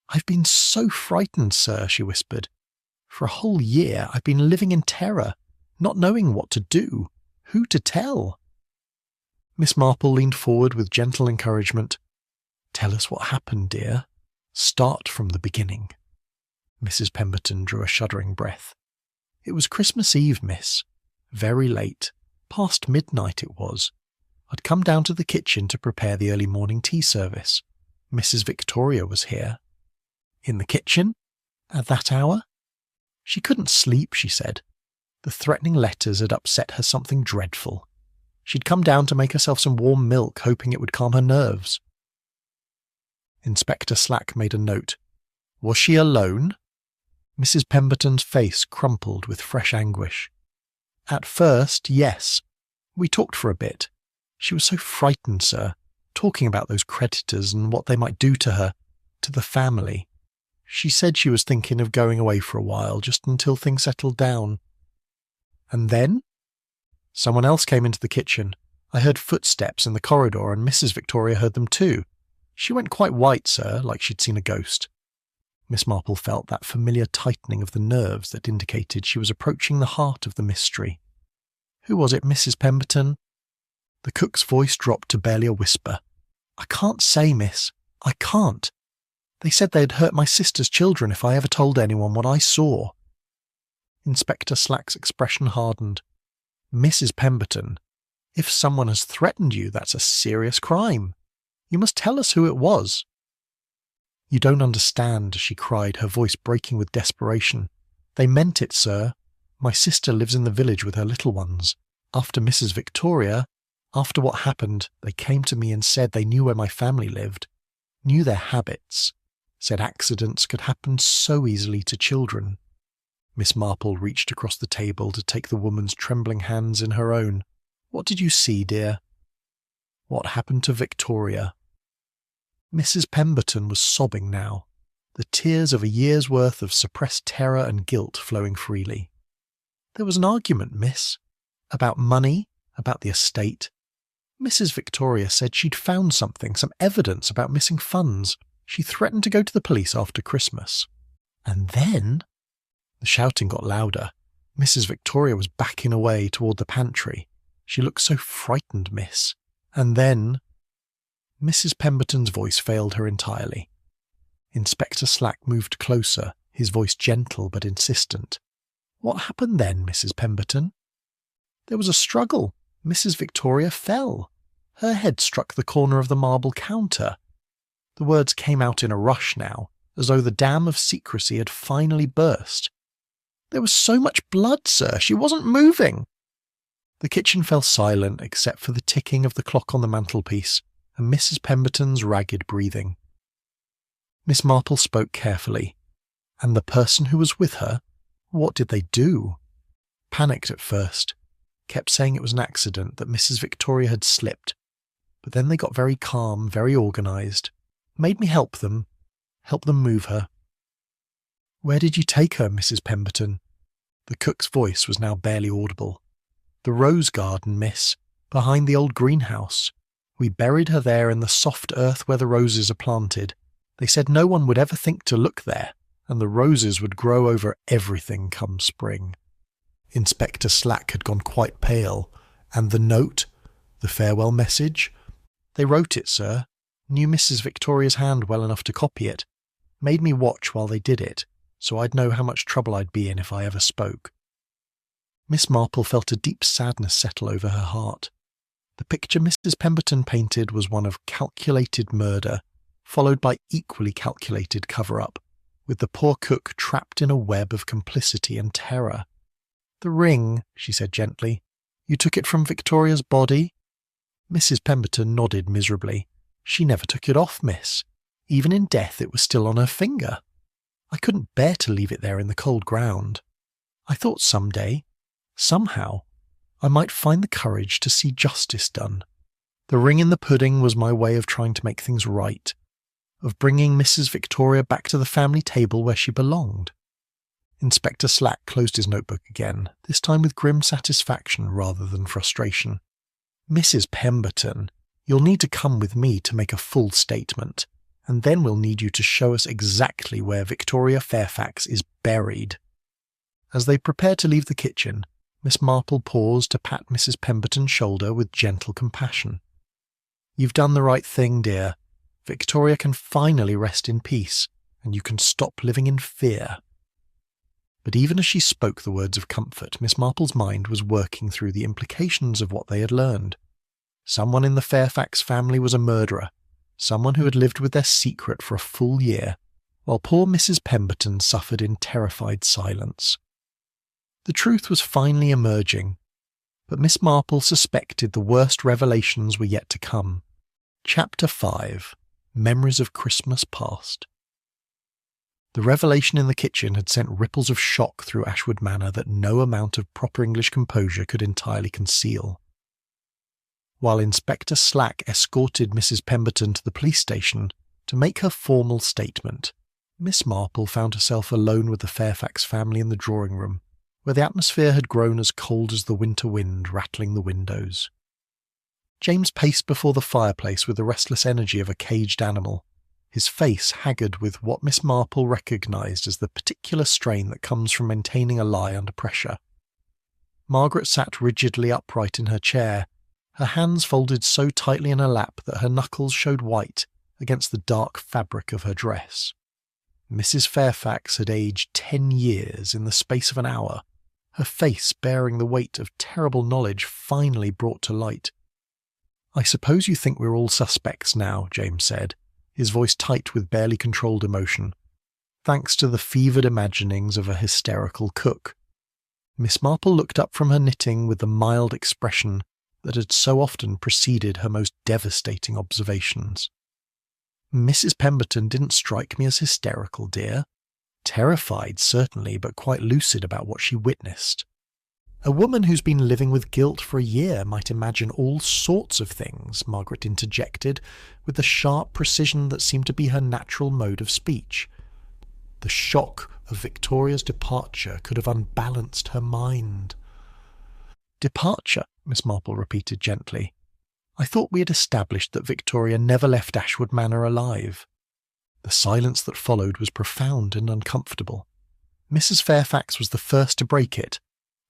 Speaker 2: "I've been so frightened, sir," she whispered. "For a whole year I've been living in terror, not knowing what to do, who to tell." Miss Marple leaned forward with gentle encouragement. "Tell us what happened, dear. Start from the beginning." Mrs. Pemberton drew a shuddering breath. "It was Christmas Eve, miss. Very late. Past midnight it was. I'd come down to the kitchen to prepare the early morning tea service. Mrs. Victoria was here." "In the kitchen? At that hour?" "She couldn't sleep," she said. The threatening letters had upset her something dreadful. She'd come down to make herself some warm milk, hoping it would calm her nerves. Inspector Slack made a note. Was she alone? Mrs. Pemberton's face crumpled with fresh anguish. At first, yes. We talked for a bit. She was so frightened, sir, talking about those creditors and what they might do to her, to the family. She said she was thinking of going away for a while, just until things settled down. And then? Someone else came into the kitchen. I heard footsteps in the corridor, and Mrs. Victoria heard them too. She went quite white, sir, like she'd seen a ghost. Miss Marple felt that familiar tightening of the nerves that indicated she was approaching the heart of the mystery. Who was it, Mrs. Pemberton? The cook's voice dropped to barely a whisper. I can't say, miss. I can't. They said they'd hurt my sister's children if I ever told anyone what I saw. Inspector Slack's expression hardened. Mrs. Pemberton, if someone has threatened you, that's a serious crime. You must tell us who it was. You don't understand, she cried, her voice breaking with desperation. They meant it, sir. My sister lives in the village with her little ones. After Mrs. Victoria, after what happened, they came to me and said they knew where my family lived, knew their habits, said accidents could happen so easily to children. Miss Marple reached across the table to take the woman's trembling hands in her own. What did you see, dear? What happened to Victoria? Mrs. Pemberton was sobbing now, the tears of a year's worth of suppressed terror and guilt flowing freely. There was an argument, miss, about money, about the estate. Mrs. Victoria said she'd found something, some evidence about missing funds. She threatened to go to the police after Christmas. And then... The shouting got louder. Mrs. Victoria was backing away toward the pantry. She looked so frightened, miss. And then... Mrs. Pemberton's voice failed her entirely. Inspector Slack moved closer, his voice gentle but insistent. What happened then, Mrs. Pemberton? There was a struggle. Mrs. Victoria fell. Her head struck the corner of the marble counter. The words came out in a rush now, as though the dam of secrecy had finally burst. There was so much blood, sir. She wasn't moving. The kitchen fell silent except for the ticking of the clock on the mantelpiece and Mrs. Pemberton's ragged breathing. Miss Marple spoke carefully. And the person who was with her? What did they do? Panicked at first. Kept saying it was an accident, that Mrs. Victoria had slipped. But then they got very calm, very organised. Made me help them move her. Where did you take her, Mrs. Pemberton? The cook's voice was now barely audible. The rose garden, miss, behind the old greenhouse. We buried her there in the soft earth where the roses are planted. They said no one would ever think to look there, and the roses would grow over everything come spring. Inspector Slack had gone quite pale. And the note? The farewell message? They wrote it, sir. Knew Mrs. Victoria's hand well enough to copy it. Made me watch while they did it, so I'd know how much trouble I'd be in if I ever spoke. Miss Marple felt a deep sadness settle over her heart. The picture Mrs. Pemberton painted was one of calculated murder, followed by equally calculated cover-up, with the poor cook trapped in a web of complicity and terror. The ring, she said gently. You took it from Victoria's body? Mrs. Pemberton nodded miserably. She never took it off, miss. Even in death it was still on her finger. I couldn't bear to leave it there in the cold ground. I thought some day, somehow, I might find the courage to see justice done. The ring in the pudding was my way of trying to make things right, of bringing Mrs. Victoria back to the family table where she belonged. Inspector Slack closed his notebook again, this time with grim satisfaction rather than frustration. Mrs. Pemberton, you'll need to come with me to make a full statement, and then we'll need you to show us exactly where Victoria Fairfax is buried. As they prepared to leave the kitchen, Miss Marple paused to pat Mrs. Pemberton's shoulder with gentle compassion. You've done the right thing, dear. Victoria can finally rest in peace, and you can stop living in fear. But even as she spoke the words of comfort, Miss Marple's mind was working through the implications of what they had learned. Someone in the Fairfax family was a murderer, someone who had lived with their secret for a full year, while poor Mrs. Pemberton suffered in terrified silence. The truth was finally emerging, but Miss Marple suspected the worst revelations were yet to come. Chapter 5. Memories of Christmas Past. The revelation in the kitchen had sent ripples of shock through Ashwood Manor that no amount of proper English composure could entirely conceal. While Inspector Slack escorted Mrs. Pemberton to the police station to make her formal statement, Miss Marple found herself alone with the Fairfax family in the drawing-room, where the atmosphere had grown as cold as the winter wind rattling the windows. James paced before the fireplace with the restless energy of a caged animal, his face haggard with what Miss Marple recognised as the particular strain that comes from maintaining a lie under pressure. Margaret sat rigidly upright in her chair, her hands folded so tightly in her lap that her knuckles showed white against the dark fabric of her dress. Mrs. Fairfax had aged 10 years in the space of an hour, her face bearing the weight of terrible knowledge finally brought to light. "I suppose you think we're all suspects now," James said, his voice tight with barely controlled emotion, thanks to the fevered imaginings of a hysterical cook. Miss Marple looked up from her knitting with the mild expression that had so often preceded her most devastating observations. "Mrs. Pemberton didn't strike me as hysterical, dear. Terrified, certainly, but quite lucid about what she witnessed. A woman who's been living with guilt for a year might imagine all sorts of things," Margaret interjected, with the sharp precision that seemed to be her natural mode of speech. The shock of Victoria's departure could have unbalanced her mind. "Departure?" Miss Marple repeated gently. "I thought we had established that Victoria never left Ashwood Manor alive." The silence that followed was profound and uncomfortable. Mrs. Fairfax was the first to break it,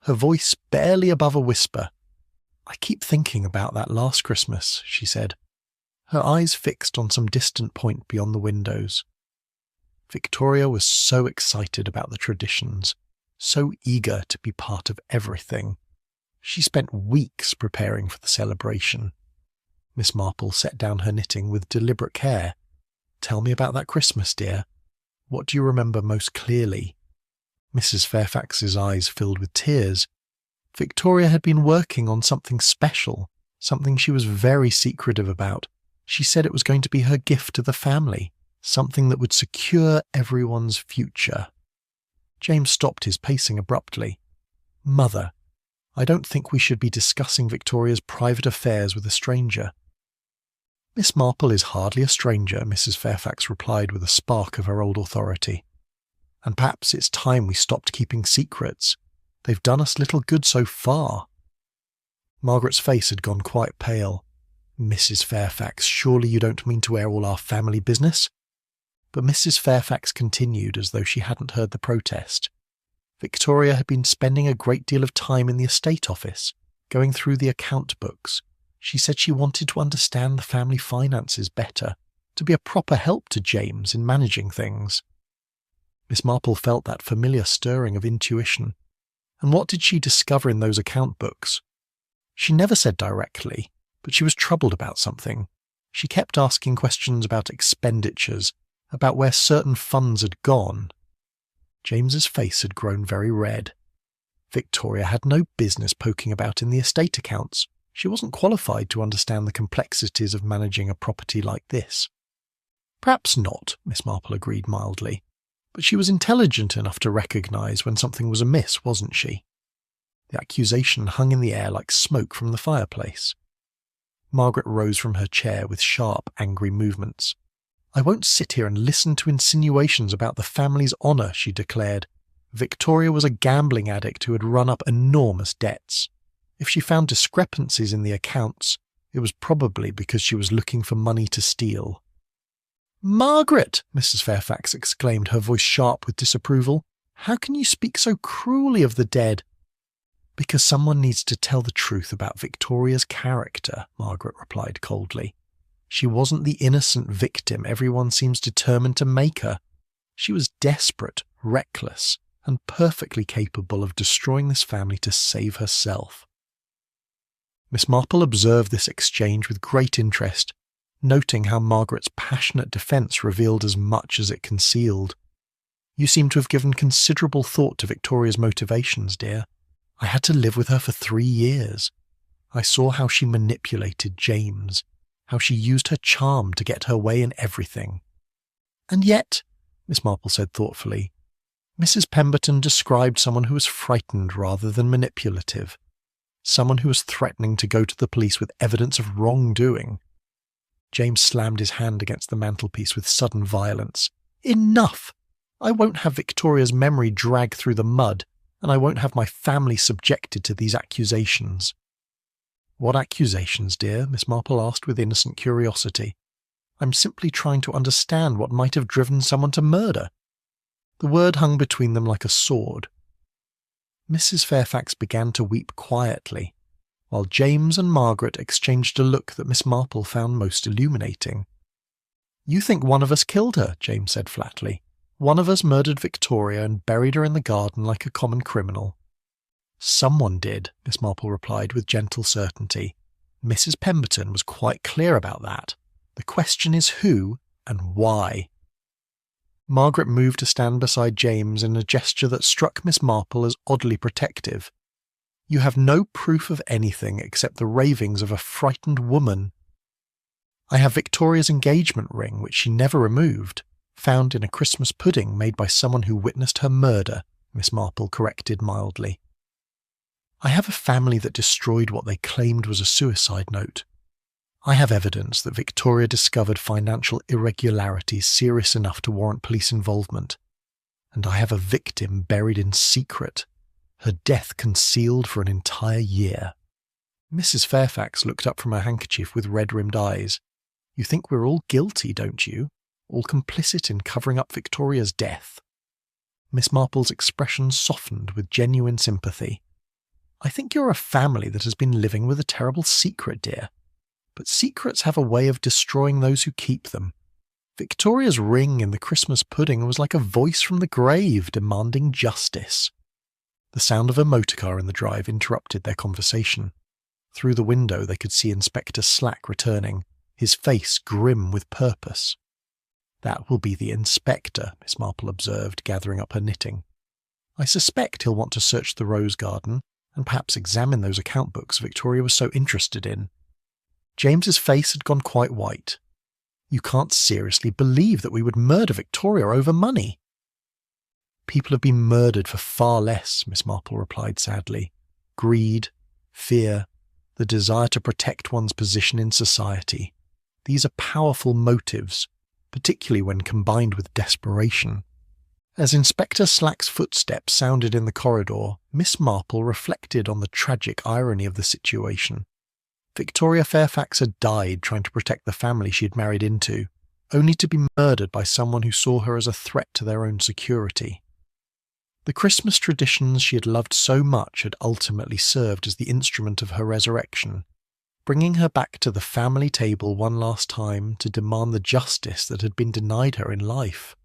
Speaker 2: her voice barely above a whisper. "I keep thinking about that last Christmas," she said, her eyes fixed on some distant point beyond the windows. Victoria was so excited about the traditions, so eager to be part of everything. She spent weeks preparing for the celebration. Miss Marple set down her knitting with deliberate care. "Tell me about that Christmas, dear. What do you remember most clearly?" Mrs. Fairfax's eyes filled with tears. Victoria had been working on something special, something she was very secretive about. She said it was going to be her gift to the family, something that would secure everyone's future. James stopped his pacing abruptly. "Mother, I don't think we should be discussing Victoria's private affairs with a stranger." "Miss Marple is hardly a stranger," Mrs. Fairfax replied with a spark of her old authority. "And perhaps it's time we stopped keeping secrets. They've done us little good so far." Margaret's face had gone quite pale. "Mrs. Fairfax, surely you don't mean to air all our family business?" But Mrs. Fairfax continued as though she hadn't heard the protest. Victoria had been spending a great deal of time in the estate office, going through the account books. She said she wanted to understand the family finances better, to be a proper help to James in managing things. Miss Marple felt that familiar stirring of intuition. And what did she discover in those account books? She never said directly, but she was troubled about something. She kept asking questions about expenditures, about where certain funds had gone. James's face had grown very red. Victoria had no business poking about in the estate accounts. She wasn't qualified to understand the complexities of managing a property like this. "Perhaps not," Miss Marple agreed mildly. "But she was intelligent enough to recognise when something was amiss, wasn't she?" The accusation hung in the air like smoke from the fireplace. Margaret rose from her chair with sharp, angry movements. "I won't sit here and listen to insinuations about the family's honour," she declared. "Victoria was a gambling addict who had run up enormous debts. If she found discrepancies in the accounts, it was probably because she was looking for money to steal." "Margaret!" Mrs. Fairfax exclaimed, her voice sharp with disapproval. "How can you speak so cruelly of the dead?" "Because someone needs to tell the truth about Victoria's character," Margaret replied coldly. "She wasn't the innocent victim everyone seems determined to make her. She was desperate, reckless, and perfectly capable of destroying this family to save herself." Miss Marple observed this exchange with great interest, noting how Margaret's passionate defence revealed as much as it concealed. "You seem to have given considerable thought to Victoria's motivations, dear. I had to live with her for 3 years. I saw how she manipulated James, how she used her charm to get her way in everything. And yet, Miss Marple said thoughtfully. Mrs. Pemberton described someone who was frightened rather than manipulative. Someone who was threatening to go to the police with evidence of wrongdoing. James slammed his hand against the mantelpiece with sudden violence. Enough! I won't have Victoria's memory dragged through the mud, and I won't have my family subjected to these accusations. What accusations, dear? Miss Marple asked with innocent curiosity. I'm simply trying to understand what might have driven someone to murder. The word hung between them like a sword. Mrs. Fairfax began to weep quietly, while James and Margaret exchanged a look that Miss Marple found most illuminating. You think one of us killed her, James said flatly. One of us murdered Victoria and buried her in the garden like a common criminal. Someone did, Miss Marple replied with gentle certainty. Mrs. Pemberton was quite clear about that. The question is who and why. Margaret moved to stand beside James in a gesture that struck Miss Marple as oddly protective. You have no proof of anything except the ravings of a frightened woman. I have Victoria's engagement ring, which she never removed, found in a Christmas pudding made by someone who witnessed her murder, Miss Marple corrected mildly. I have a family that destroyed what they claimed was a suicide note. I have evidence that Victoria discovered financial irregularities serious enough to warrant police involvement. And I have a victim buried in secret, her death concealed for an entire year. Mrs. Fairfax looked up from her handkerchief with red-rimmed eyes. You think we're all guilty, don't you? All complicit in covering up Victoria's death? Miss Marple's expression softened with genuine sympathy. I think you're a family that has been living with a terrible secret, dear. But secrets have a way of destroying those who keep them. Victoria's ring in the Christmas pudding was like a voice from the grave demanding justice. The sound of a motor car in the drive interrupted their conversation. Through the window they could see Inspector Slack returning, his face grim with purpose. That will be the inspector, Miss Marple observed, gathering up her knitting. I suspect he'll want to search the rose garden and perhaps examine those account books Victoria was so interested in. James's face had gone quite white. You can't seriously believe that we would murder Victoria over money. People have been murdered for far less, Miss Marple replied sadly. Greed, fear, the desire to protect one's position in society. These are powerful motives, particularly when combined with desperation. As Inspector Slack's footsteps sounded in the corridor, Miss Marple reflected on the tragic irony of the situation. Victoria Fairfax had died trying to protect the family she had married into, only to be murdered by someone who saw her as a threat to their own security. The Christmas traditions she had loved so much had ultimately served as the instrument of her resurrection, bringing her back to the family table one last time to demand the justice that had been denied her in life.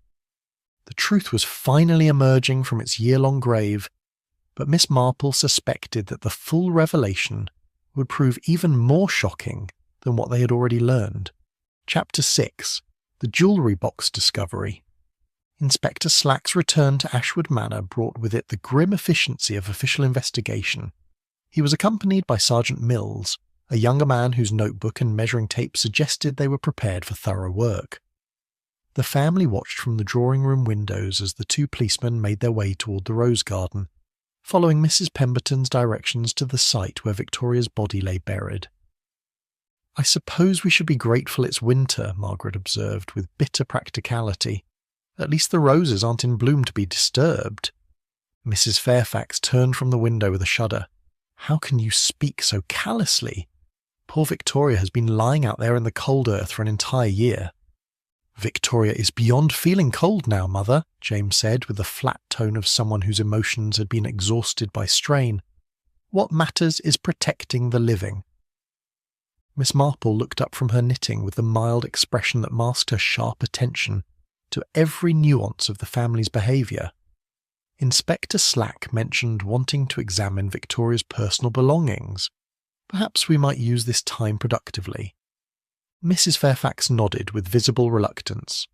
Speaker 2: The truth was finally emerging from its year-long grave, but Miss Marple suspected that the full revelation would prove even more shocking than what they had already learned. Chapter 6. The Jewellery Box Discovery. Inspector Slack's return to Ashwood Manor brought with it the grim efficiency of official investigation. He was accompanied by Sergeant Mills, a younger man whose notebook and measuring tape suggested they were prepared for thorough work. The family watched from the drawing-room windows as the two policemen made their way toward the rose garden, following Mrs. Pemberton's directions to the site where Victoria's body lay buried. I suppose we should be grateful it's winter, Margaret observed with bitter practicality. At least the roses aren't in bloom to be disturbed. Mrs. Fairfax turned from the window with a shudder. How can you speak so callously? Poor Victoria has been lying out there in the cold earth for an entire year. Victoria is beyond feeling cold now, Mother, James said with the flat tone of someone whose emotions had been exhausted by strain. What matters is protecting the living. Miss Marple looked up from her knitting with the mild expression that masked her sharp attention to every nuance of the family's behaviour. Inspector Slack mentioned wanting to examine Victoria's personal belongings. Perhaps we might use this time productively. Mrs. Fairfax nodded with visible reluctance.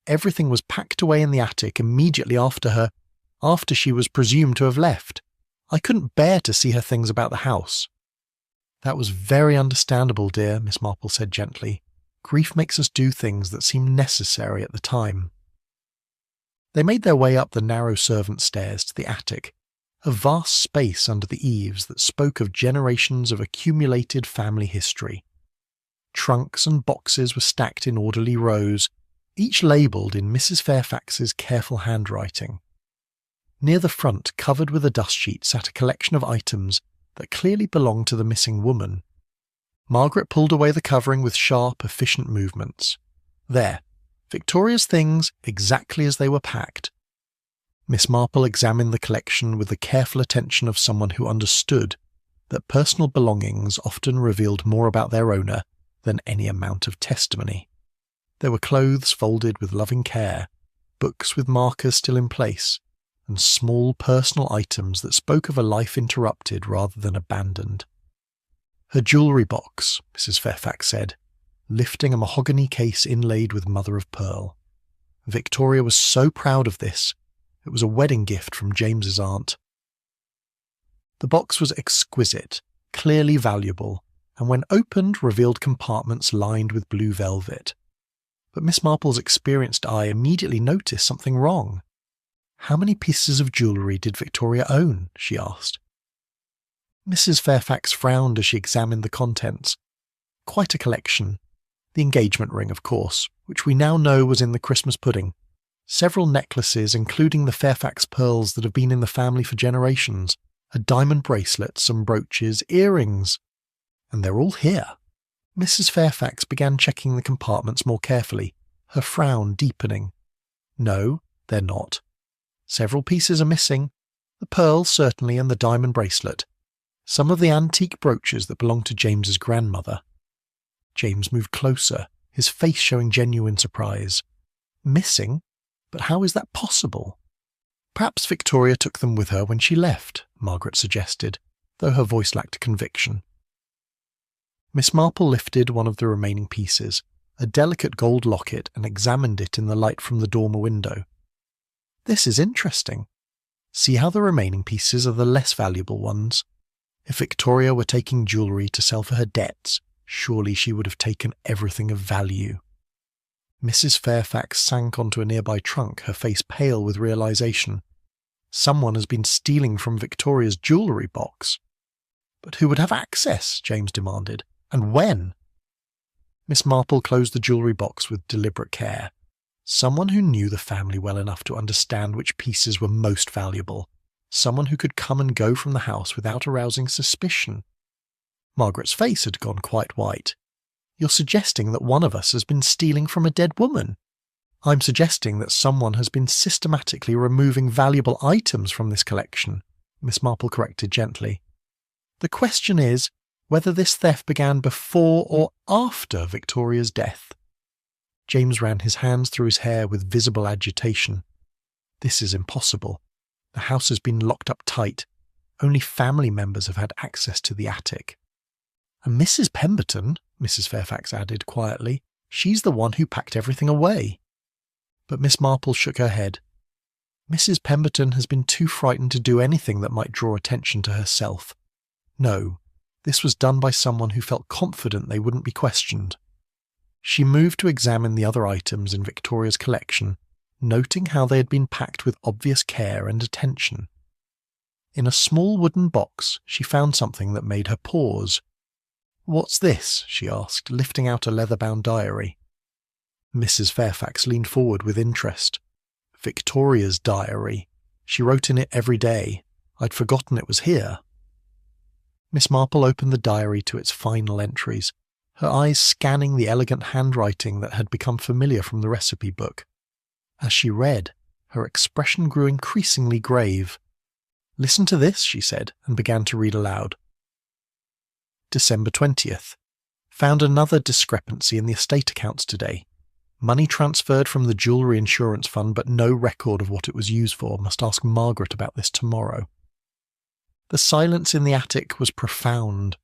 Speaker 2: Everything was packed away in the attic immediately after she was presumed to have left. I couldn't bear to see her things about the house. That was very understandable, dear, Miss Marple said gently. Grief makes us do things that seem necessary at the time. They made their way up the narrow servant stairs to the attic, a vast space under the eaves that spoke of generations of accumulated family history. Trunks and boxes were stacked in orderly rows, each labelled in Mrs. Fairfax's careful handwriting. Near the front, covered with a dust sheet, sat a collection of items that clearly belonged to the missing woman. Margaret pulled away the covering with sharp, efficient movements. There, Victoria's things exactly as they were packed. Miss Marple examined the collection with the careful attention of someone who understood that personal belongings often revealed more about their owner than any amount of testimony. There were clothes folded with loving care, books with markers still in place, and small personal items that spoke of a life interrupted rather than abandoned. Her jewellery box, Mrs. Fairfax said, lifting a mahogany case inlaid with mother of pearl. Victoria was so proud of this. It was a wedding gift from James's aunt. The box was exquisite, clearly valuable, and when opened revealed compartments lined with blue velvet. But Miss Marple's experienced eye immediately noticed something wrong. How many pieces of jewellery did Victoria own? She asked. Mrs. Fairfax frowned as she examined the contents. Quite a collection. The engagement ring, of course, which we now know was in the Christmas pudding. Several necklaces, including the Fairfax pearls that have been in the family for generations, a diamond bracelet, some brooches, earrings. And they're all here. Mrs. Fairfax began checking the compartments more carefully, her frown deepening. No, they're not. Several pieces are missing. The pearls, certainly, and the diamond bracelet. Some of the antique brooches that belonged to James's grandmother. James moved closer, his face showing genuine surprise. Missing? But how is that possible? Perhaps Victoria took them with her when she left, Margaret suggested, though her voice lacked conviction. Miss Marple lifted one of the remaining pieces, a delicate gold locket, and examined it in the light from the dormer window. This is interesting. See how the remaining pieces are the less valuable ones. If Victoria were taking jewellery to sell for her debts, surely she would have taken everything of value. Mrs. Fairfax sank onto a nearby trunk, her face pale with realisation. Someone has been stealing from Victoria's jewellery box. But who would have access? James demanded. And when? Miss Marple closed the jewellery box with deliberate care. Someone who knew the family well enough to understand which pieces were most valuable. Someone who could come and go from the house without arousing suspicion. Margaret's face had gone quite white. You're suggesting that one of us has been stealing from a dead woman. I'm suggesting that someone has been systematically removing valuable items from this collection, Miss Marple corrected gently. The question is whether this theft began before or after Victoria's death. James ran his hands through his hair with visible agitation. This is impossible. The house has been locked up tight. Only family members have had access to the attic. And Mrs. Pemberton, Mrs. Fairfax added quietly, she's the one who packed everything away. But Miss Marple shook her head. Mrs. Pemberton has been too frightened to do anything that might draw attention to herself. No, this was done by someone who felt confident they wouldn't be questioned. She moved to examine the other items in Victoria's collection, noting how they had been packed with obvious care and attention. In a small wooden box, she found something that made her pause. "What's this?" she asked, lifting out a leather-bound diary. Mrs. Fairfax leaned forward with interest. Victoria's diary. She wrote in it every day. I'd forgotten it was here. Miss Marple opened the diary to its final entries, her eyes scanning the elegant handwriting that had become familiar from the recipe book. As she read, her expression grew increasingly grave. "Listen to this," she said, and began to read aloud. December 20th. Found another discrepancy in the estate accounts today. Money transferred from the jewellery insurance fund, but no record of what it was used for. Must ask Margaret about this tomorrow. The silence in the attic was profound.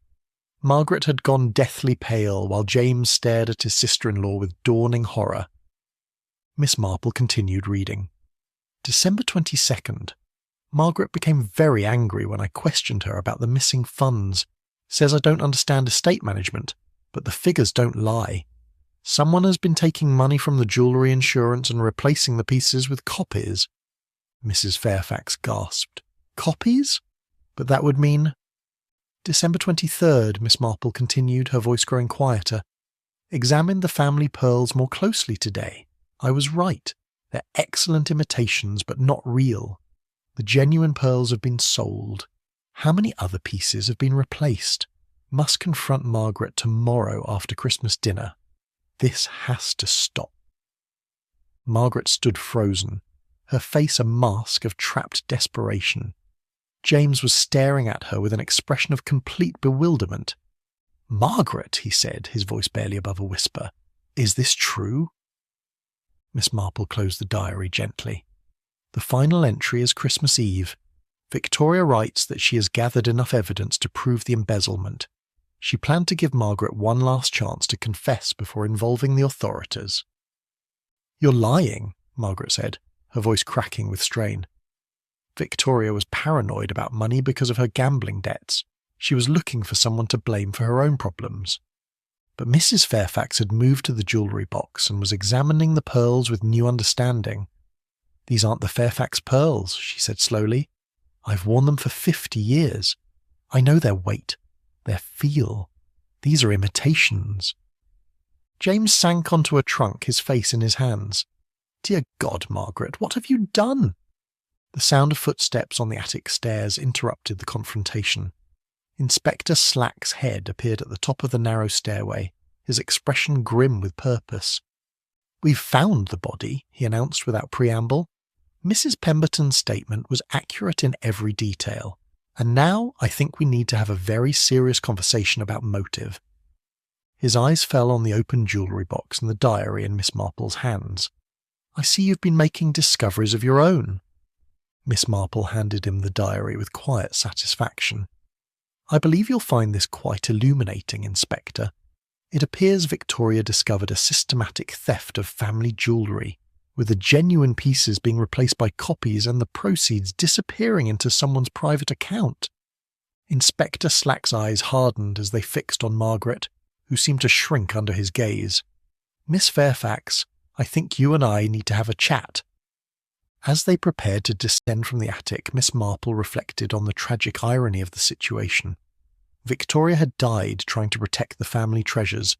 Speaker 2: Margaret had gone deathly pale, while James stared at his sister-in-law with dawning horror. Miss Marple continued reading. December 22nd. Margaret became very angry when I questioned her about the missing funds. Says I don't understand estate management, but the figures don't lie. Someone has been taking money from the jewellery insurance and replacing the pieces with copies. Mrs. Fairfax gasped. Copies? But that would mean... December 23rd, Miss Marple continued, her voice growing quieter. Examined the family pearls more closely today. I was right. They're excellent imitations, but not real. The genuine pearls have been sold. How many other pieces have been replaced? Must confront Margaret tomorrow after Christmas dinner. This has to stop. Margaret stood frozen, her face a mask of trapped desperation. James was staring at her with an expression of complete bewilderment. Margaret, he said, his voice barely above a whisper, is this true? Miss Marple closed the diary gently. The final entry is Christmas Eve. Victoria writes that she has gathered enough evidence to prove the embezzlement. She planned to give Margaret one last chance to confess before involving the authorities. You're lying, Margaret said, her voice cracking with strain. Victoria was paranoid about money because of her gambling debts. She was looking for someone to blame for her own problems. But Mrs. Fairfax had moved to the jewellery box and was examining the pearls with new understanding. These aren't the Fairfax pearls, she said slowly. I've worn them for 50 years. I know their weight, their feel. These are imitations. James sank onto a trunk, his face in his hands. Dear God, Margaret, what have you done? The sound of footsteps on the attic stairs interrupted the confrontation. Inspector Slack's head appeared at the top of the narrow stairway, his expression grim with purpose. We've found the body, he announced without preamble. Mrs. Pemberton's statement was accurate in every detail, and now I think we need to have a very serious conversation about motive. His eyes fell on the open jewellery box and the diary in Miss Marple's hands. I see you've been making discoveries of your own. Miss Marple handed him the diary with quiet satisfaction. I believe you'll find this quite illuminating, Inspector. It appears Victoria discovered a systematic theft of family jewellery, with the genuine pieces being replaced by copies and the proceeds disappearing into someone's private account. Inspector Slack's eyes hardened as they fixed on Margaret, who seemed to shrink under his gaze. Miss Fairfax, I think you and I need to have a chat. As they prepared to descend from the attic, Miss Marple reflected on the tragic irony of the situation. Victoria had died trying to protect the family treasures,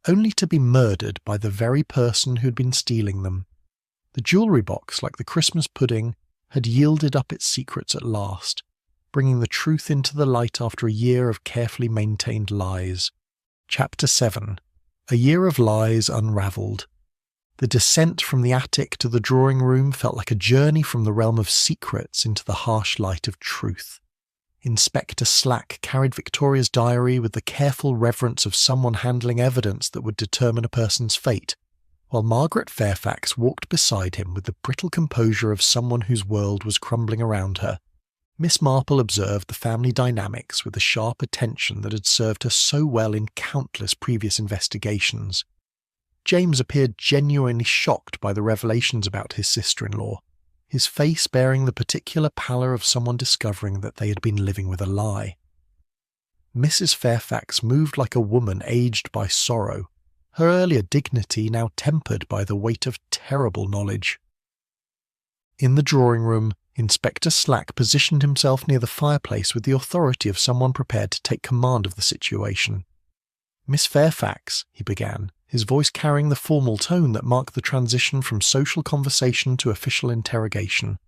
Speaker 2: only to be murdered by the very person who had been stealing them. The jewellery box, like the Christmas pudding, had yielded up its secrets at last, bringing the truth into the light after a year of carefully maintained lies. Chapter 7. A Year of Lies Unravelled. The descent from the attic to the drawing room felt like a journey from the realm of secrets into the harsh light of truth. Inspector Slack carried Victoria's diary with the careful reverence of someone handling evidence that would determine a person's fate, while Margaret Fairfax walked beside him with the brittle composure of someone whose world was crumbling around her. Miss Marple observed the family dynamics with the sharp attention that had served her so well in countless previous investigations. James appeared genuinely shocked by the revelations about his sister-in-law, his face bearing the particular pallor of someone discovering that they had been living with a lie. Mrs. Fairfax moved like a woman aged by sorrow, her earlier dignity now tempered by the weight of terrible knowledge. In the drawing room, Inspector Slack positioned himself near the fireplace with the authority of someone prepared to take command of the situation. Miss Fairfax, he began, his voice carrying the formal tone that marked the transition from social conversation to official interrogation.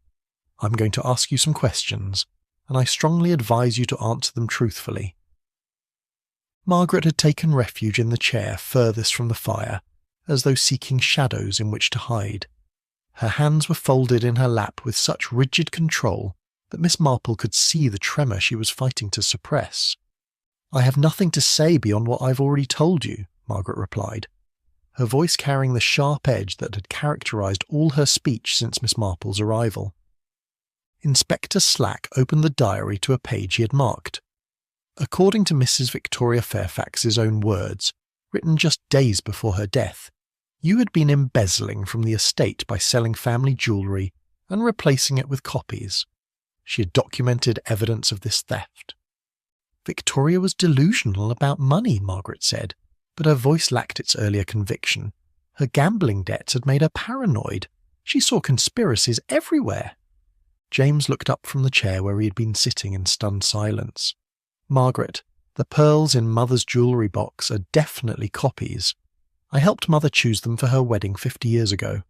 Speaker 2: I'm going to ask you some questions, and I strongly advise you to answer them truthfully. Margaret had taken refuge in the chair furthest from the fire, as though seeking shadows in which to hide. Her hands were folded in her lap with such rigid control that Miss Marple could see the tremor she was fighting to suppress. I have nothing to say beyond what I've already told you, Margaret replied, her voice carrying the sharp edge that had characterised all her speech since Miss Marple's arrival. Inspector Slack opened the diary to a page he had marked. According to Mrs. Victoria Fairfax's own words, written just days before her death, you had been embezzling from the estate by selling family jewellery and replacing it with copies. She had documented evidence of this theft. Victoria was delusional about money, Margaret said. But her voice lacked its earlier conviction. Her gambling debts had made her paranoid. She saw conspiracies everywhere. James looked up from the chair where he had been sitting in stunned silence. "Margaret, the pearls in Mother's jewellery box are definitely copies. I helped Mother choose them for her wedding 50 years ago.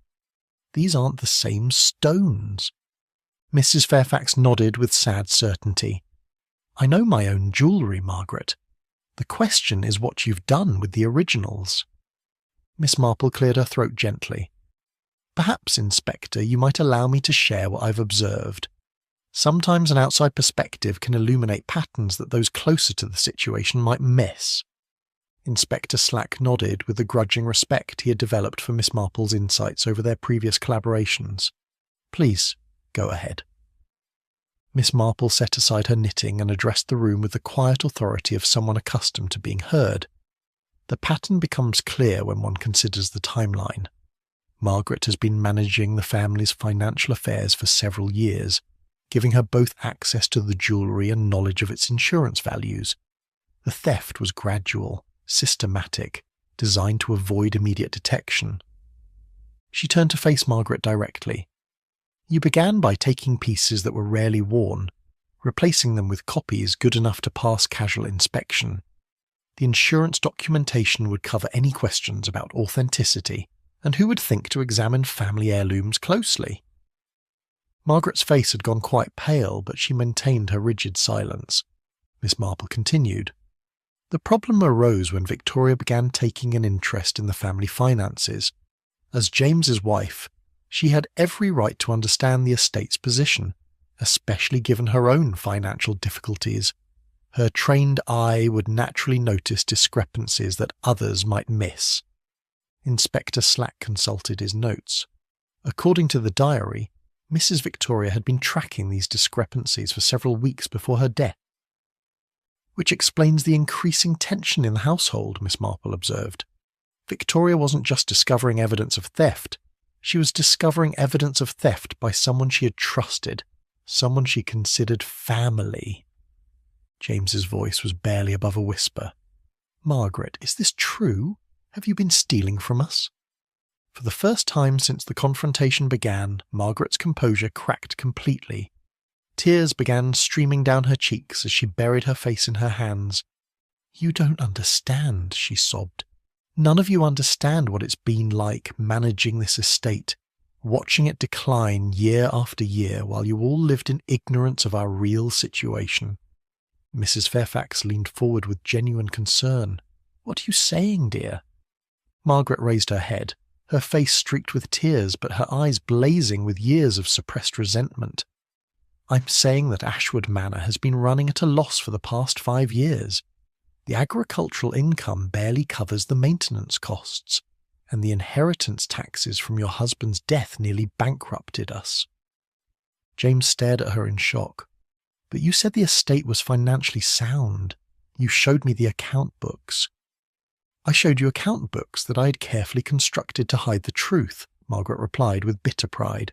Speaker 2: These aren't the same stones." Mrs. Fairfax nodded with sad certainty. "I know my own jewellery, Margaret. The question is what you've done with the originals." Miss Marple cleared her throat gently. "Perhaps, Inspector, you might allow me to share what I've observed. Sometimes an outside perspective can illuminate patterns that those closer to the situation might miss." Inspector Slack nodded with the grudging respect he had developed for Miss Marple's insights over their previous collaborations. "Please, go ahead." Miss Marple set aside her knitting and addressed the room with the quiet authority of someone accustomed to being heard. The pattern becomes clear when one considers the timeline. Margaret has been managing the family's financial affairs for several years, giving her both access to the jewellery and knowledge of its insurance values. The theft was gradual, systematic, designed to avoid immediate detection. She turned to face Margaret directly. "You began by taking pieces that were rarely worn, replacing them with copies good enough to pass casual inspection. The insurance documentation would cover any questions about authenticity, and who would think to examine family heirlooms closely?" Margaret's face had gone quite pale, but she maintained her rigid silence. Miss Marple continued. "The problem arose when Victoria began taking an interest in the family finances. As James's wife, she had every right to understand the estate's position, especially given her own financial difficulties. Her trained eye would naturally notice discrepancies that others might miss." Inspector Slack consulted his notes. According to the diary, Mrs. Victoria had been tracking these discrepancies for several weeks before her death. "Which explains the increasing tension in the household," Miss Marple observed. "Victoria wasn't just discovering evidence of theft. She was discovering evidence of theft by someone she had trusted, someone she considered family." James's voice was barely above a whisper. "Margaret, is this true? Have you been stealing from us?" For the first time since the confrontation began, Margaret's composure cracked completely. Tears began streaming down her cheeks as she buried her face in her hands. "You don't understand," she sobbed. "None of you understand what it's been like managing this estate, watching it decline year after year while you all lived in ignorance of our real situation." Mrs. Fairfax leaned forward with genuine concern. "What are you saying, dear?" Margaret raised her head, her face streaked with tears but her eyes blazing with years of suppressed resentment. "I'm saying that Ashwood Manor has been running at a loss for the past 5 years. The agricultural income barely covers the maintenance costs, and the inheritance taxes from your husband's death nearly bankrupted us." James stared at her in shock. "But you said the estate was financially sound. You showed me the account books." "I showed you account books that I had carefully constructed to hide the truth," Margaret replied with bitter pride.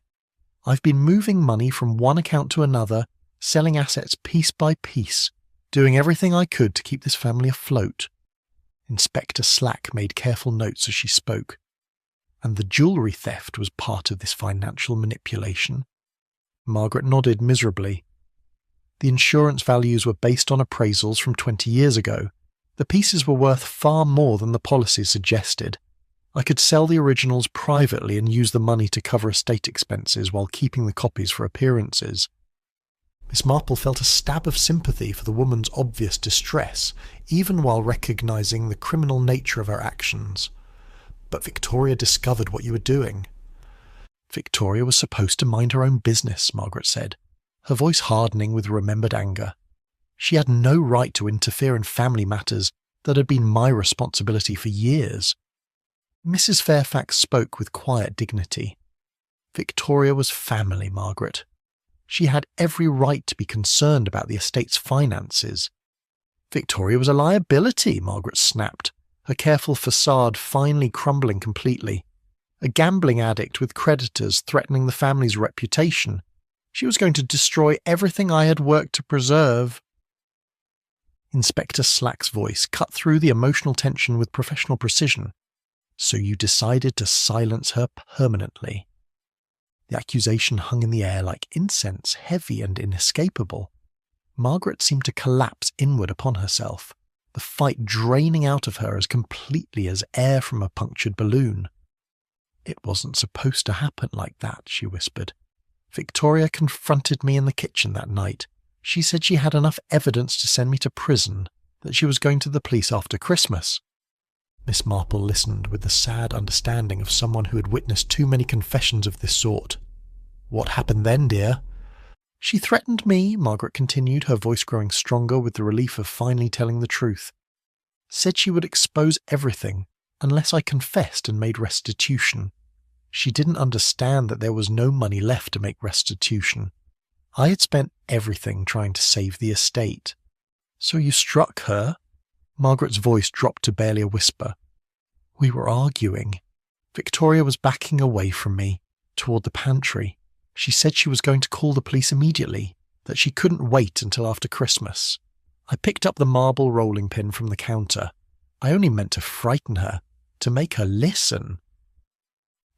Speaker 2: "I've been moving money from one account to another, selling assets piece by piece, doing everything I could to keep this family afloat." Inspector Slack made careful notes as she spoke. "And the jewellery theft was part of this financial manipulation?" Margaret nodded miserably. "The insurance values were based on appraisals from 20 years ago. The pieces were worth far more than the policy suggested. I could sell the originals privately and use the money to cover estate expenses while keeping the copies for appearances." Miss Marple felt a stab of sympathy for the woman's obvious distress, even while recognising the criminal nature of her actions. "But Victoria discovered what you were doing." "Victoria was supposed to mind her own business," Margaret said, her voice hardening with remembered anger. "She had no right to interfere in family matters that had been my responsibility for years." Mrs. Fairfax spoke with quiet dignity. "Victoria was family, Margaret. She had every right to be concerned about the estate's finances." "Victoria was a liability," Margaret snapped, her careful facade finally crumbling completely. "A gambling addict with creditors threatening the family's reputation. She was going to destroy everything I had worked to preserve." Inspector Slack's voice cut through the emotional tension with professional precision. So you decided to silence her permanently. The accusation hung in the air like incense, heavy and inescapable. Margaret seemed to collapse inward upon herself, the fight draining out of her as completely as air from a punctured balloon. "It wasn't supposed to happen like that," she whispered. "Victoria confronted me in the kitchen that night. She said she had enough evidence to send me to prison, that she was going to the police after Christmas." Miss Marple listened with the sad understanding of someone who had witnessed too many confessions of this sort. "What happened then, dear?" "She threatened me," Margaret continued, her voice growing stronger with the relief of finally telling the truth. "Said she would expose everything, unless I confessed and made restitution. She didn't understand that there was no money left to make restitution. I had spent everything trying to save the estate." "So you struck her?" Margaret's voice dropped to barely a whisper. "We were arguing. Victoria was backing away from me, toward the pantry. She said she was going to call the police immediately, that she couldn't wait until after Christmas. I picked up the marble rolling pin from the counter. I only meant to frighten her, to make her listen."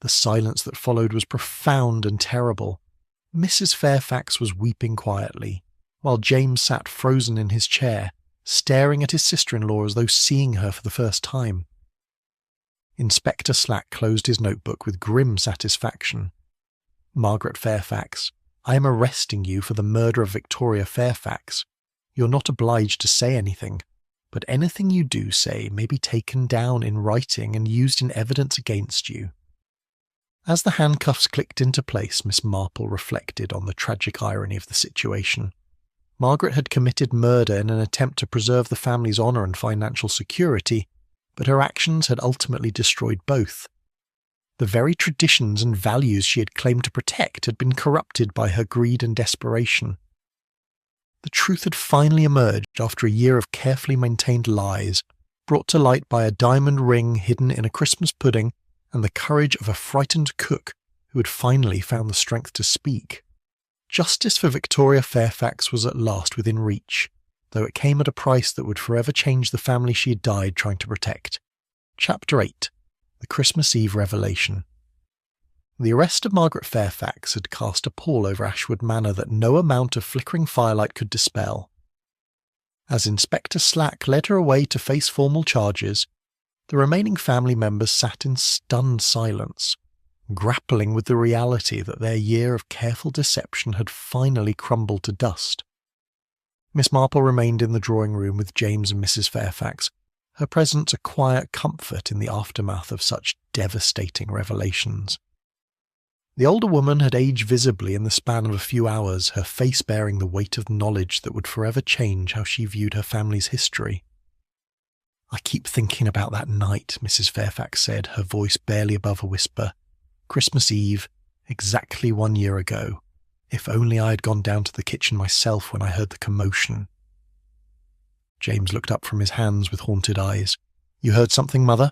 Speaker 2: The silence that followed was profound and terrible. Mrs. Fairfax was weeping quietly, while James sat frozen in his chair, staring at his sister-in-law as though seeing her for the first time. Inspector Slack closed his notebook with grim satisfaction. "Margaret Fairfax, I am arresting you for the murder of Victoria Fairfax. You're not obliged to say anything, but anything you do say may be taken down in writing and used in evidence against you." As the handcuffs clicked into place, Miss Marple reflected on the tragic irony of the situation. Margaret had committed murder in an attempt to preserve the family's honour and financial security, but her actions had ultimately destroyed both. The very traditions and values she had claimed to protect had been corrupted by her greed and desperation. The truth had finally emerged after a year of carefully maintained lies, brought to light by a diamond ring hidden in a Christmas pudding and the courage of a frightened cook who had finally found the strength to speak. Justice for Victoria Fairfax was at last within reach, though it came at a price that would forever change the family she had died trying to protect. Chapter 8. The Christmas Eve Revelation. The arrest of Margaret Fairfax had cast a pall over Ashwood Manor that no amount of flickering firelight could dispel. As Inspector Slack led her away to face formal charges, the remaining family members sat in stunned silence, grappling with the reality that their year of careful deception had finally crumbled to dust. Miss Marple remained in the drawing-room with James and Mrs. Fairfax, her presence a quiet comfort in the aftermath of such devastating revelations. The older woman had aged visibly in the span of a few hours, her face bearing the weight of knowledge that would forever change how she viewed her family's history. "I keep thinking about that night," Mrs. Fairfax said, her voice barely above a whisper. "Christmas Eve, exactly 1 year ago. If only I had gone down to the kitchen myself when I heard the commotion." James looked up from his hands with haunted eyes. "You heard something, Mother?"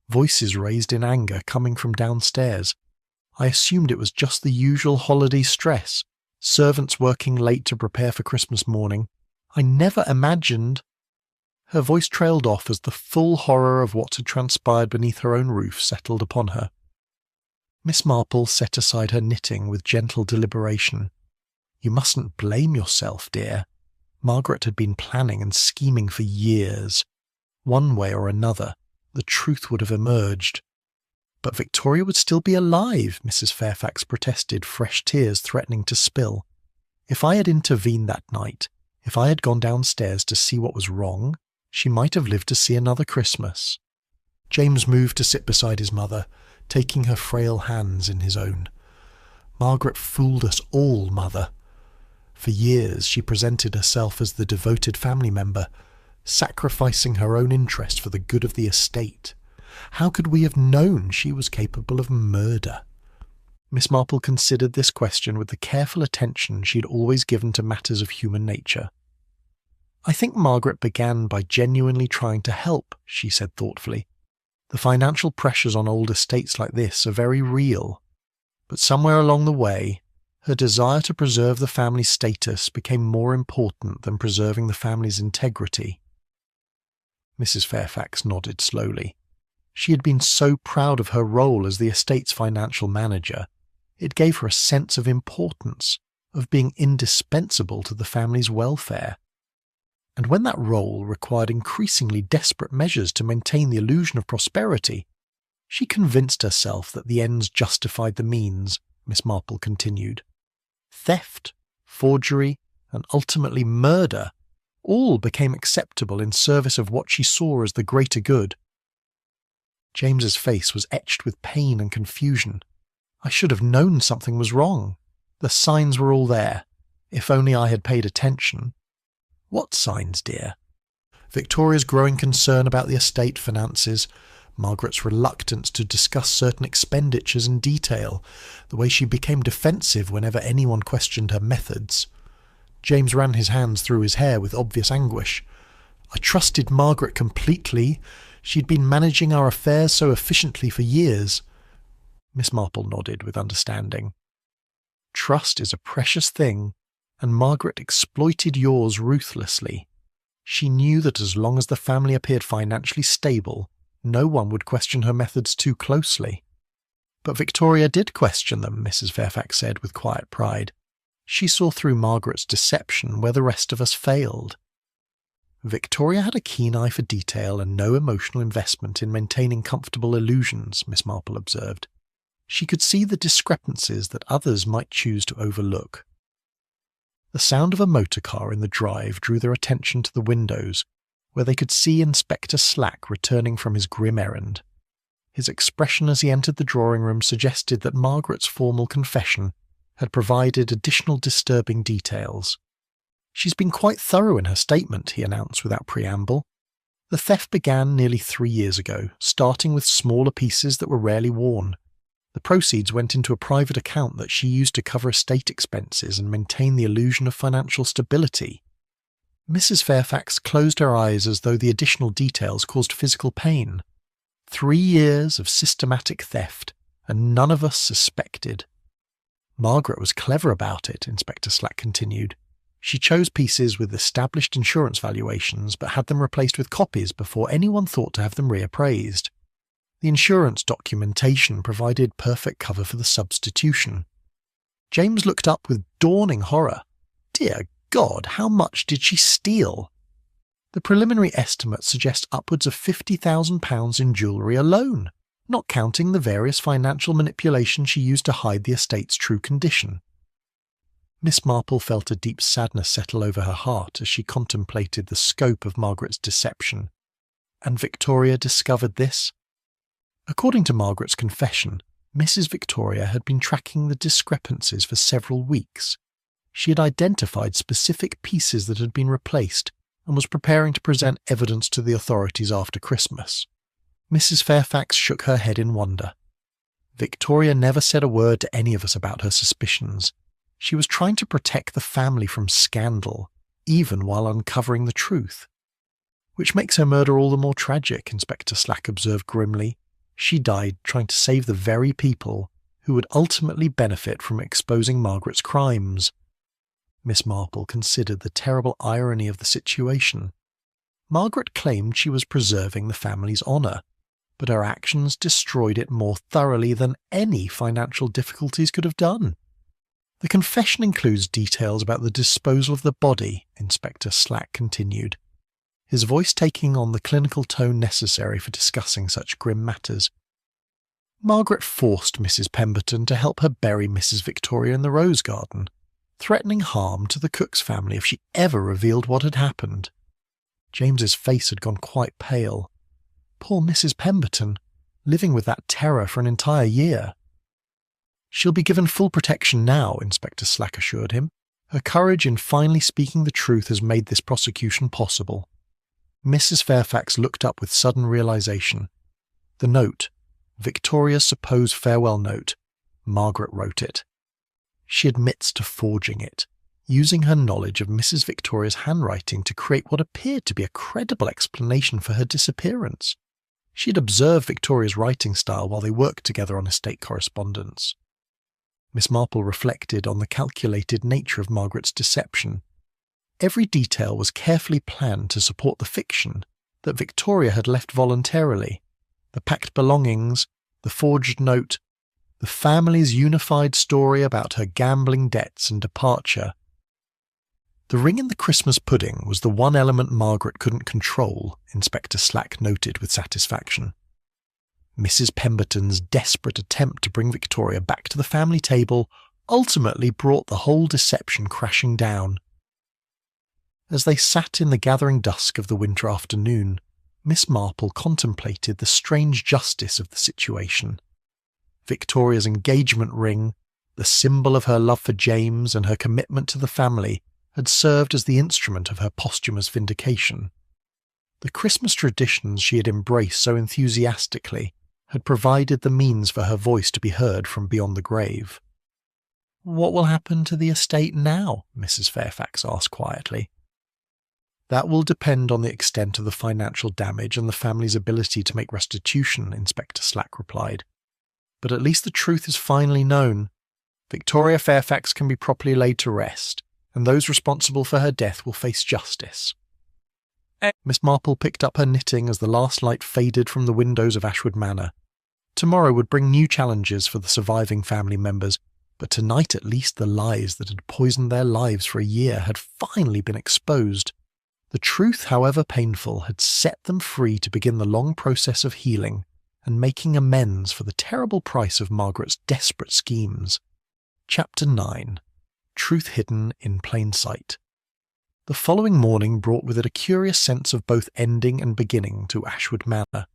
Speaker 2: Voices raised in anger coming from downstairs. I assumed it was just the usual holiday stress, servants working late to prepare for Christmas morning. I never imagined... Her voice trailed off as the full horror of what had transpired beneath her own roof settled upon her. Miss Marple set aside her knitting with gentle deliberation. "You mustn't blame yourself, dear. Margaret had been planning and scheming for years. One way or another, the truth would have emerged." "But Victoria would still be alive," Mrs. Fairfax protested, fresh tears threatening to spill. "If I had intervened that night, if I had gone downstairs to see what was wrong, she might have lived to see another Christmas." James moved to sit beside his mother, taking her frail hands in his own. "Margaret fooled us all, Mother. For years she presented herself as the devoted family member, sacrificing her own interest for the good of the estate. How could we have known she was capable of murder?" Miss Marple considered this question with the careful attention she had always given to matters of human nature. "I think Margaret began by genuinely trying to help," she said thoughtfully. "The financial pressures on old estates like this are very real. But somewhere along the way, her desire to preserve the family's status became more important than preserving the family's integrity. Mrs. Fairfax nodded slowly. She had been so proud of her role as the estate's financial manager. It gave her a sense of importance, of being indispensable to the family's welfare. And when that role required increasingly desperate measures to maintain the illusion of prosperity, she convinced herself that the ends justified the means, Miss Marple continued. Theft, forgery, and ultimately murder all became acceptable in service of what she saw as the greater good. James's face was etched with pain and confusion. I should have known something was wrong. The signs were all there. If only I had paid attention. What signs, dear? Victoria's growing concern about the estate finances, Margaret's reluctance to discuss certain expenditures in detail, the way she became defensive whenever anyone questioned her methods. James ran his hands through his hair with obvious anguish. I trusted Margaret completely. She'd been managing our affairs so efficiently for years. Miss Marple nodded with understanding. Trust is a precious thing, and Margaret exploited yours ruthlessly. She knew that as long as the family appeared financially stable, no one would question her methods too closely. But Victoria did question them, Mrs. Fairfax said with quiet pride. She saw through Margaret's deception where the rest of us failed. Victoria had a keen eye for detail and no emotional investment in maintaining comfortable illusions, Miss Marple observed. She could see the discrepancies that others might choose to overlook. The sound of a motor car in the drive drew their attention to the windows, where they could see Inspector Slack returning from his grim errand. His expression as he entered the drawing-room suggested that Margaret's formal confession had provided additional disturbing details. "She's been quite thorough in her statement," he announced without preamble. "The theft began nearly 3 years ago, starting with smaller pieces that were rarely worn. The proceeds went into a private account that she used to cover estate expenses and maintain the illusion of financial stability." Mrs. Fairfax closed her eyes as though the additional details caused physical pain. 3 years of systematic theft, and none of us suspected. "Margaret was clever about it," Inspector Slack continued. "She chose pieces with established insurance valuations but had them replaced with copies before anyone thought to have them reappraised. The insurance documentation provided perfect cover for the substitution." James looked up with dawning horror. Dear God, how much did she steal? "The preliminary estimates suggest upwards of £50,000 in jewellery alone, not counting the various financial manipulations she used to hide the estate's true condition." Miss Marple felt a deep sadness settle over her heart as she contemplated the scope of Margaret's deception. And Victoria discovered this? According to Margaret's confession, Mrs. Victoria had been tracking the discrepancies for several weeks. She had identified specific pieces that had been replaced and was preparing to present evidence to the authorities after Christmas. Mrs. Fairfax shook her head in wonder. Victoria never said a word to any of us about her suspicions. She was trying to protect the family from scandal, even while uncovering the truth. "Which makes her murder all the more tragic," Inspector Slack observed grimly. "She died trying to save the very people who would ultimately benefit from exposing Margaret's crimes." Miss Marple considered the terrible irony of the situation. Margaret claimed she was preserving the family's honour, but her actions destroyed it more thoroughly than any financial difficulties could have done. "The confession includes details about the disposal of the body," Inspector Slack continued, his voice taking on the clinical tone necessary for discussing such grim matters. "Margaret forced Mrs. Pemberton to help her bury Mrs. Victoria in the rose garden, threatening harm to the Cook's family if she ever revealed what had happened." James's face had gone quite pale. Poor Mrs. Pemberton, living with that terror for an entire year. "She'll be given full protection now," Inspector Slack assured him. "Her courage in finally speaking the truth has made this prosecution possible." Mrs. Fairfax looked up with sudden realization. The note, Victoria's supposed farewell note, Margaret wrote it. She admits to forging it, using her knowledge of Mrs. Victoria's handwriting to create what appeared to be a credible explanation for her disappearance. She had observed Victoria's writing style while they worked together on estate correspondence. Miss Marple reflected on the calculated nature of Margaret's deception. Every detail was carefully planned to support the fiction that Victoria had left voluntarily: the packed belongings, the forged note, the family's unified story about her gambling debts and departure. The ring in the Christmas pudding was the one element Margaret couldn't control, Inspector Slack noted with satisfaction. Mrs. Pemberton's desperate attempt to bring Victoria back to the family table ultimately brought the whole deception crashing down. As they sat in the gathering dusk of the winter afternoon, Miss Marple contemplated the strange justice of the situation. Victoria's engagement ring, the symbol of her love for James and her commitment to the family, had served as the instrument of her posthumous vindication. The Christmas traditions she had embraced so enthusiastically had provided the means for her voice to be heard from beyond the grave. "What will happen to the estate now?" Mrs. Fairfax asked quietly. "That will depend on the extent of the financial damage and the family's ability to make restitution," Inspector Slack replied. "But at least the truth is finally known. Victoria Fairfax can be properly laid to rest, and those responsible for her death will face justice." Miss Marple picked up her knitting as the last light faded from the windows of Ashwood Manor. Tomorrow would bring new challenges for the surviving family members, but tonight at least the lies that had poisoned their lives for a year had finally been exposed. The truth, however painful, had set them free to begin the long process of healing and making amends for the terrible price of Margaret's desperate schemes. Chapter 9. Truth Hidden in Plain Sight. The following morning brought with it a curious sense of both ending and beginning to Ashwood Manor.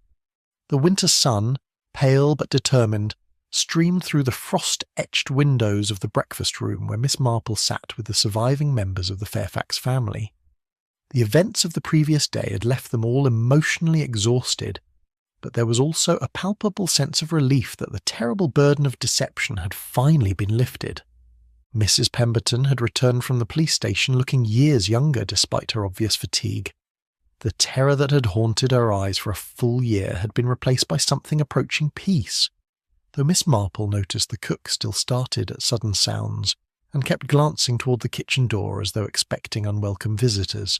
Speaker 2: The winter sun, pale but determined, streamed through the frost-etched windows of the breakfast room where Miss Marple sat with the surviving members of the Fairfax family. The events of the previous day had left them all emotionally exhausted, but there was also a palpable sense of relief that the terrible burden of deception had finally been lifted. Mrs. Pemberton had returned from the police station looking years younger despite her obvious fatigue. The terror that had haunted her eyes for a full year had been replaced by something approaching peace, though Miss Marple noticed the cook still started at sudden sounds and kept glancing toward the kitchen door as though expecting unwelcome visitors.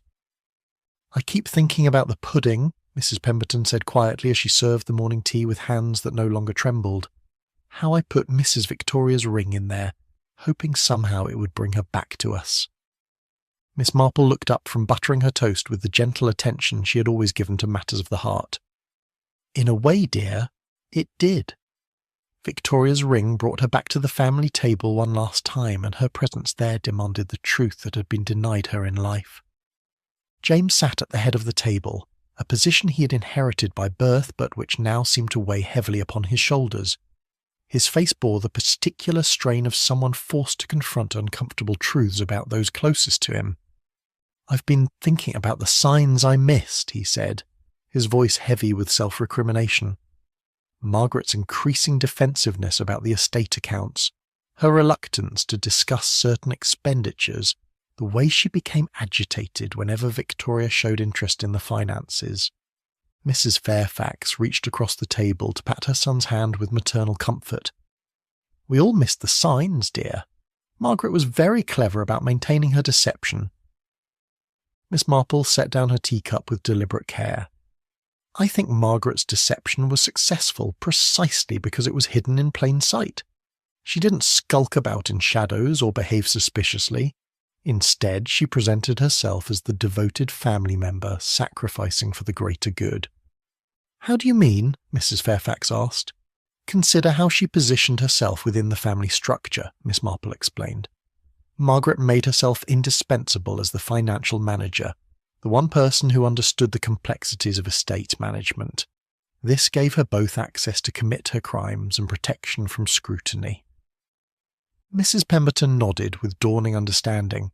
Speaker 2: "I keep thinking about the pudding," Mrs. Pemberton said quietly as she served the morning tea with hands that no longer trembled. "How I put Mrs. Victoria's ring in there, hoping somehow it would bring her back to us." Miss Marple looked up from buttering her toast with the gentle attention she had always given to matters of the heart. "In a way, dear, it did. Victoria's ring brought her back to the family table one last time, and her presence there demanded the truth that had been denied her in life." James sat at the head of the table, a position he had inherited by birth but which now seemed to weigh heavily upon his shoulders. His face bore the particular strain of someone forced to confront uncomfortable truths about those closest to him. "I've been thinking about the signs I missed," he said, his voice heavy with self-recrimination. Margaret's increasing defensiveness about the estate accounts, her reluctance to discuss certain expenditures, the way she became agitated whenever Victoria showed interest in the finances. Mrs. Fairfax reached across the table to pat her son's hand with maternal comfort. "We all missed the signs, dear. Margaret was very clever about maintaining her deception." Miss Marple set down her teacup with deliberate care. "I think Margaret's deception was successful precisely because it was hidden in plain sight. She didn't skulk about in shadows or behave suspiciously. Instead, she presented herself as the devoted family member sacrificing for the greater good." "How do you mean?" Mrs. Fairfax asked. "Consider how she positioned herself within the family structure," Miss Marple explained. "Margaret made herself indispensable as the financial manager, the one person who understood the complexities of estate management. This gave her both access to commit her crimes and protection from scrutiny." Mrs. Pemberton nodded with dawning understanding.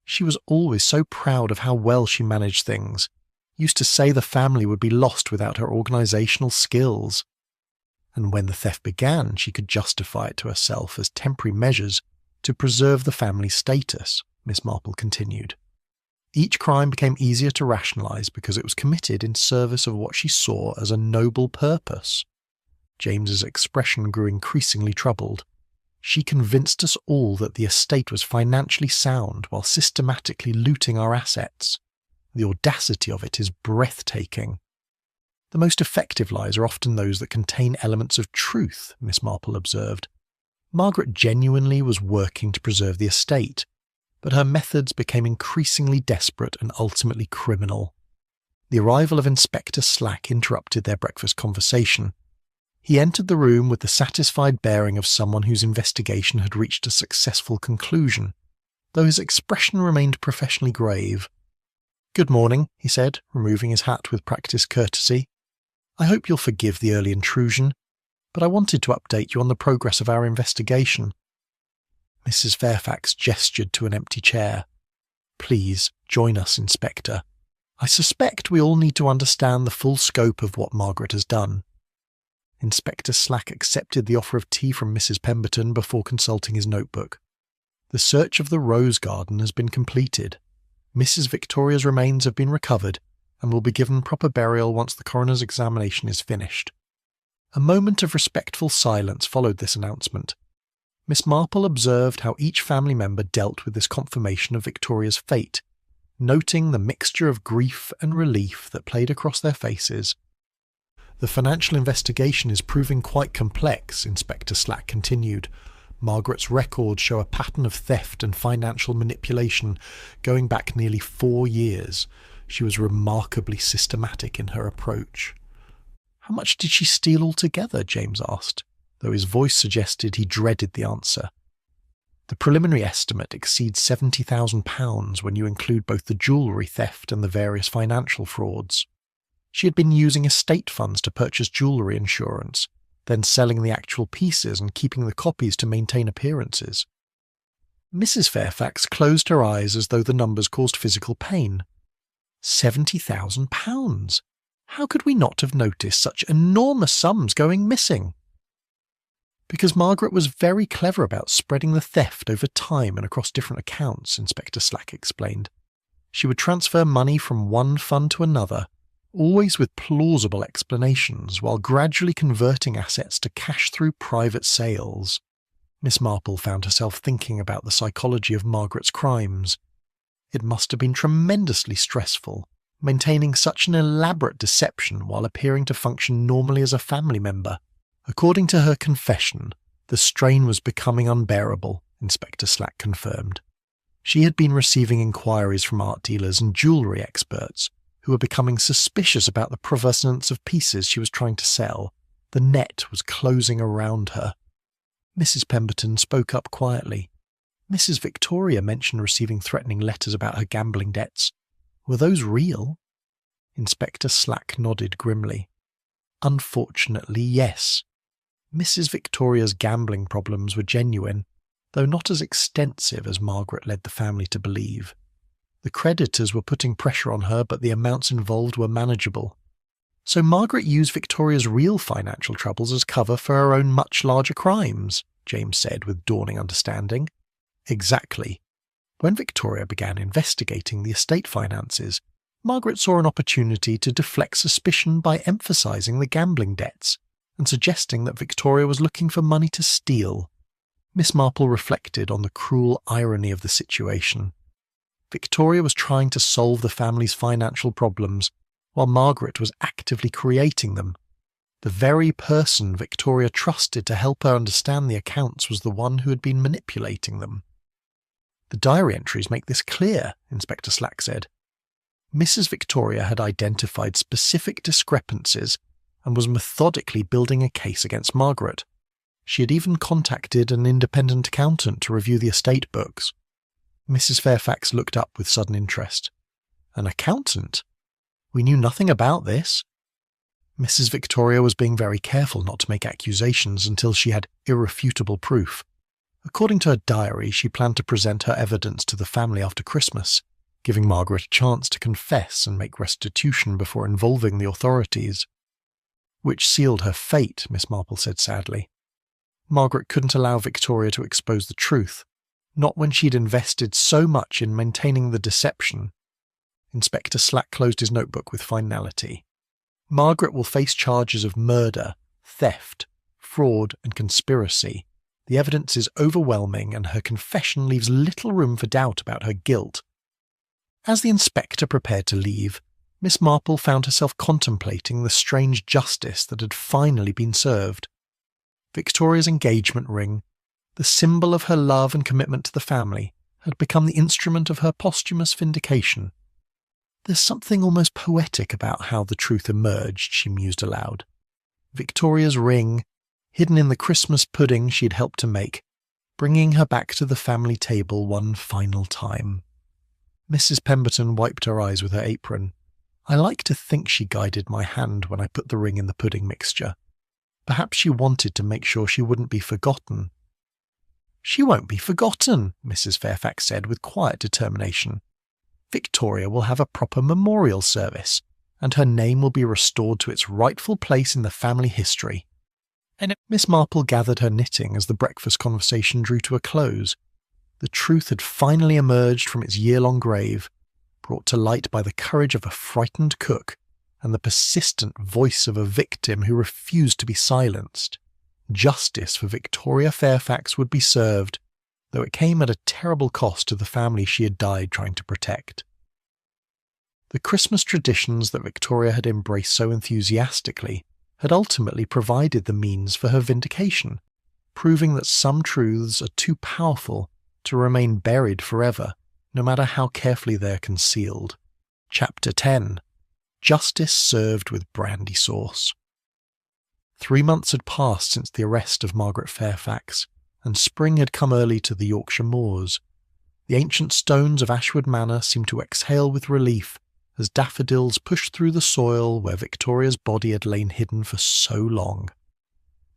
Speaker 2: She was always so proud of how well she managed things, used to say the family would be lost without her organisational skills. And when the theft began, she could justify it to herself as temporary measures to preserve the family status, Miss Marple continued. Each crime became easier to rationalise because it was committed in service of what she saw as a noble purpose. James's expression grew increasingly troubled. She convinced us all that the estate was financially sound while systematically looting our assets. The audacity of it is breathtaking. The most effective lies are often those that contain elements of truth, Miss Marple observed. Margaret genuinely was working to preserve the estate, but her methods became increasingly desperate and ultimately criminal. The arrival of Inspector Slack interrupted their breakfast conversation. He entered the room with the satisfied bearing of someone whose investigation had reached a successful conclusion, though his expression remained professionally grave. "Good morning," he said, removing his hat with practised courtesy. "I hope you'll forgive the early intrusion, but I wanted to update you on the progress of our investigation." Mrs. Fairfax gestured to an empty chair. "Please, join us, Inspector. I suspect we all need to understand the full scope of what Margaret has done." Inspector Slack accepted the offer of tea from Mrs. Pemberton before consulting his notebook. "The search of the rose garden has been completed. Mrs. Victoria's remains have been recovered and will be given proper burial once the coroner's examination is finished." A moment of respectful silence followed this announcement. Miss Marple observed how each family member dealt with this confirmation of Victoria's fate, noting the mixture of grief and relief that played across their faces. "The financial investigation is proving quite complex," Inspector Slack continued. "Margaret's records show a pattern of theft and financial manipulation going back nearly 4 years. She was remarkably systematic in her approach." "How much did she steal altogether?" James asked, though his voice suggested he dreaded the answer. "The preliminary estimate exceeds £70,000 when you include both the jewellery theft and the various financial frauds. She had been using estate funds to purchase jewellery insurance, then selling the actual pieces and keeping the copies to maintain appearances." Mrs. Fairfax closed her eyes as though the numbers caused physical pain. £70,000! How could we not have noticed such enormous sums going missing? "Because Margaret was very clever about spreading the theft over time and across different accounts," Inspector Slack explained. "She would transfer money from one fund to another, always with plausible explanations, while gradually converting assets to cash through private sales." Miss Marple found herself thinking about the psychology of Margaret's crimes. It must have been tremendously stressful, maintaining such an elaborate deception while appearing to function normally as a family member. According to her confession, the strain was becoming unbearable, Inspector Slack confirmed. She had been receiving inquiries from art dealers and jewellery experts, who were becoming suspicious about the provenance of pieces she was trying to sell. The net was closing around her. Mrs. Pemberton spoke up quietly. "Mrs. Victoria mentioned receiving threatening letters about her gambling debts. Were those real?" Inspector Slack nodded grimly. "Unfortunately, yes. Mrs. Victoria's gambling problems were genuine, though not as extensive as Margaret led the family to believe. The creditors were putting pressure on her, but the amounts involved were manageable. So Margaret used Victoria's real financial troubles as cover for her own much larger crimes," James said with dawning understanding. "Exactly. When Victoria began investigating the estate finances, Margaret saw an opportunity to deflect suspicion by emphasising the gambling debts and suggesting that Victoria was looking for money to steal." Miss Marple reflected on the cruel irony of the situation. Victoria was trying to solve the family's financial problems, while Margaret was actively creating them. The very person Victoria trusted to help her understand the accounts was the one who had been manipulating them. "The diary entries make this clear," Inspector Slack said. Mrs. Victoria had identified specific discrepancies and was methodically building a case against Margaret. She had even contacted an independent accountant to review the estate books. Mrs. Fairfax looked up with sudden interest. "An accountant? We knew nothing about this." Mrs. Victoria was being very careful not to make accusations until she had irrefutable proof. According to her diary, she planned to present her evidence to the family after Christmas, giving Margaret a chance to confess and make restitution before involving the authorities. "Which sealed her fate," Miss Marple said sadly. Margaret couldn't allow Victoria to expose the truth, not when she'd invested so much in maintaining the deception. Inspector Slack closed his notebook with finality. "Margaret will face charges of murder, theft, fraud and conspiracy, The evidence is overwhelming and her confession leaves little room for doubt about her guilt. As the inspector prepared to leave, Miss Marple found herself contemplating the strange justice that had finally been served. Victoria's engagement ring, the symbol of her love and commitment to the family, had become the instrument of her posthumous vindication. There's something almost poetic about how the truth emerged, she mused aloud. Victoria's ring, hidden in the Christmas pudding she'd helped to make, bringing her back to the family table one final time. Mrs. Pemberton wiped her eyes with her apron. I like to think she guided my hand when I put the ring in the pudding mixture. Perhaps she wanted to make sure she wouldn't be forgotten. She won't be forgotten, Mrs. Fairfax said with quiet determination. Victoria will have a proper memorial service, and her name will be restored to its rightful place in the family history. And Miss Marple gathered her knitting as the breakfast conversation drew to a close. The truth had finally emerged from its year-long grave, brought to light by the courage of a frightened cook and the persistent voice of a victim who refused to be silenced. Justice for Victoria Fairfax would be served, though it came at a terrible cost to the family she had died trying to protect. The Christmas traditions that Victoria had embraced so enthusiastically had ultimately provided the means for her vindication, proving that some truths are too powerful to remain buried forever, no matter how carefully they are concealed. Chapter 10. Justice served with brandy sauce. 3 months had passed since the arrest of Margaret Fairfax, and spring had come early to the Yorkshire moors. The ancient stones of Ashwood Manor seemed to exhale with relief as daffodils pushed through the soil where Victoria's body had lain hidden for so long.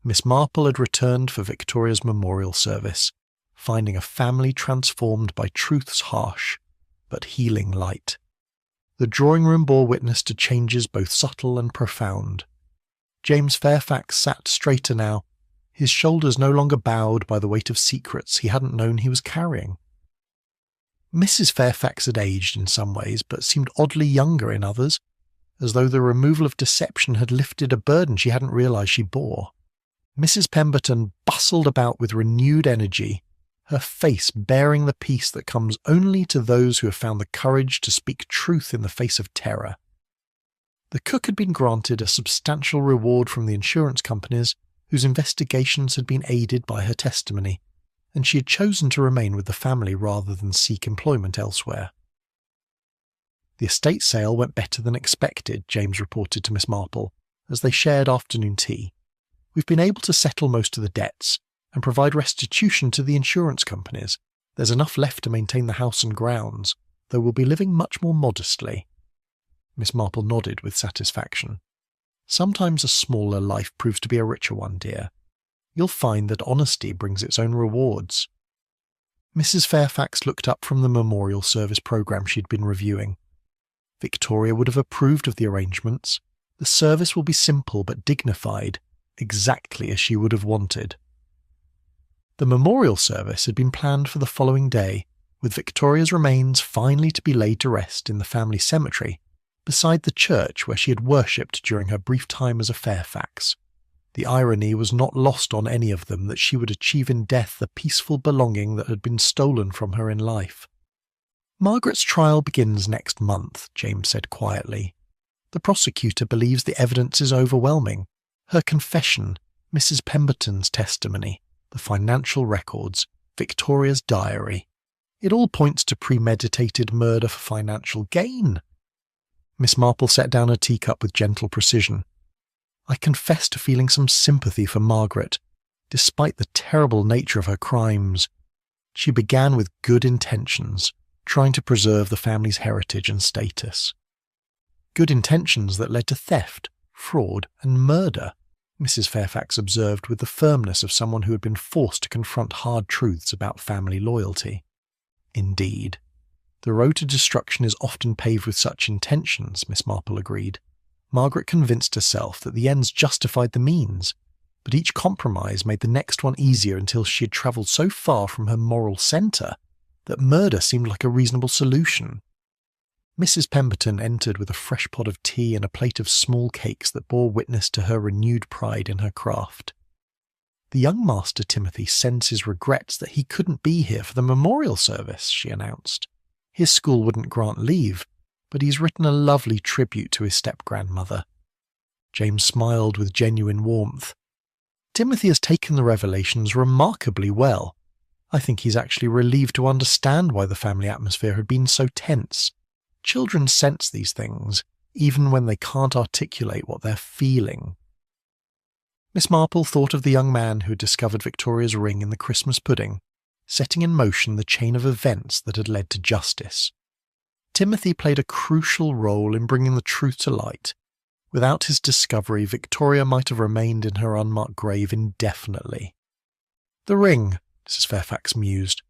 Speaker 2: Miss Marple had returned for Victoria's memorial service, finding a family transformed by truth's harsh but healing light. The drawing-room bore witness to changes both subtle and profound. James Fairfax sat straighter now, his shoulders no longer bowed by the weight of secrets he hadn't known he was carrying. Mrs. Fairfax had aged in some ways, but seemed oddly younger in others, as though the removal of deception had lifted a burden she hadn't realised she bore. Mrs. Pemberton bustled about with renewed energy, her face bearing the peace that comes only to those who have found the courage to speak truth in the face of terror. The cook had been granted a substantial reward from the insurance companies, whose investigations had been aided by her testimony, and she had chosen to remain with the family rather than seek employment elsewhere. The estate sale went better than expected, James reported to Miss Marple, as they shared afternoon tea. We've been able to settle most of the debts and provide restitution to the insurance companies. There's enough left to maintain the house and grounds, though we'll be living much more modestly. Miss Marple nodded with satisfaction. Sometimes a smaller life proves to be a richer one, dear. You'll find that honesty brings its own rewards. Mrs. Fairfax looked up from the memorial service programme she'd been reviewing. Victoria would have approved of the arrangements. The service will be simple but dignified, exactly as she would have wanted. The memorial service had been planned for the following day, with Victoria's remains finally to be laid to rest in the family cemetery, beside the church where she had worshipped during her brief time as a Fairfax. The irony was not lost on any of them that she would achieve in death the peaceful belonging that had been stolen from her in life. Margaret's trial begins next month, James said quietly. The prosecutor believes the evidence is overwhelming. Her confession, Mrs. Pemberton's testimony, the financial records, Victoria's diary. It all points to premeditated murder for financial gain. Miss Marple set down her teacup with gentle precision. I confess to feeling some sympathy for Margaret, despite the terrible nature of her crimes. She began with good intentions, trying to preserve the family's heritage and status. Good intentions that led to theft, fraud, and murder, Mrs. Fairfax observed with the firmness of someone who had been forced to confront hard truths about family loyalty. Indeed. The road to destruction is often paved with such intentions, Miss Marple agreed. Margaret convinced herself that the ends justified the means, but each compromise made the next one easier until she had travelled so far from her moral centre that murder seemed like a reasonable solution. Mrs. Pemberton entered with a fresh pot of tea and a plate of small cakes that bore witness to her renewed pride in her craft. The young Master Timothy sends his regrets that he couldn't be here for the memorial service, she announced. His school wouldn't grant leave, but he's written a lovely tribute to his step-grandmother. James smiled with genuine warmth. Timothy has taken the revelations remarkably well. I think he's actually relieved to understand why the family atmosphere had been so tense. Children sense these things, even when they can't articulate what they're feeling. Miss Marple thought of the young man who had discovered Victoria's ring in the Christmas pudding, setting in motion the chain of events that had led to justice. Timothy played a crucial role in bringing the truth to light. Without his discovery, Victoria might have remained in her unmarked grave indefinitely. The ring, Mrs. Fairfax mused.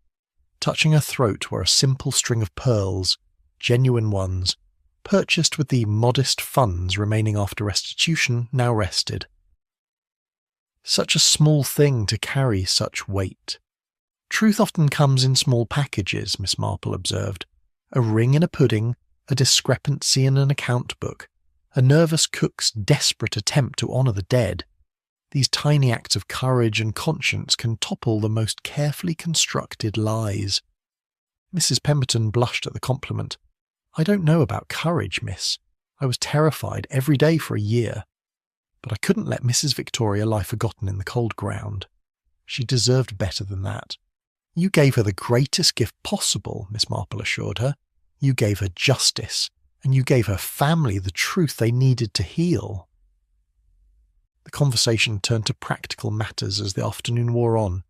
Speaker 2: Touching her throat were a simple string of pearls, genuine ones, purchased with the modest funds remaining after restitution now rested. Such a small thing to carry such weight. Truth often comes in small packages, Miss Marple observed. A ring in a pudding, a discrepancy in an account book, a nervous cook's desperate attempt to honour the dead. These tiny acts of courage and conscience can topple the most carefully constructed lies. Mrs. Pemberton blushed at the compliment. I don't know about courage, miss. I was terrified every day for a year. But I couldn't let Mrs. Victoria lie forgotten in the cold ground. She deserved better than that. You gave her the greatest gift possible, Miss Marple assured her. You gave her justice, and you gave her family the truth they needed to heal. The conversation turned to practical matters as the afternoon wore on.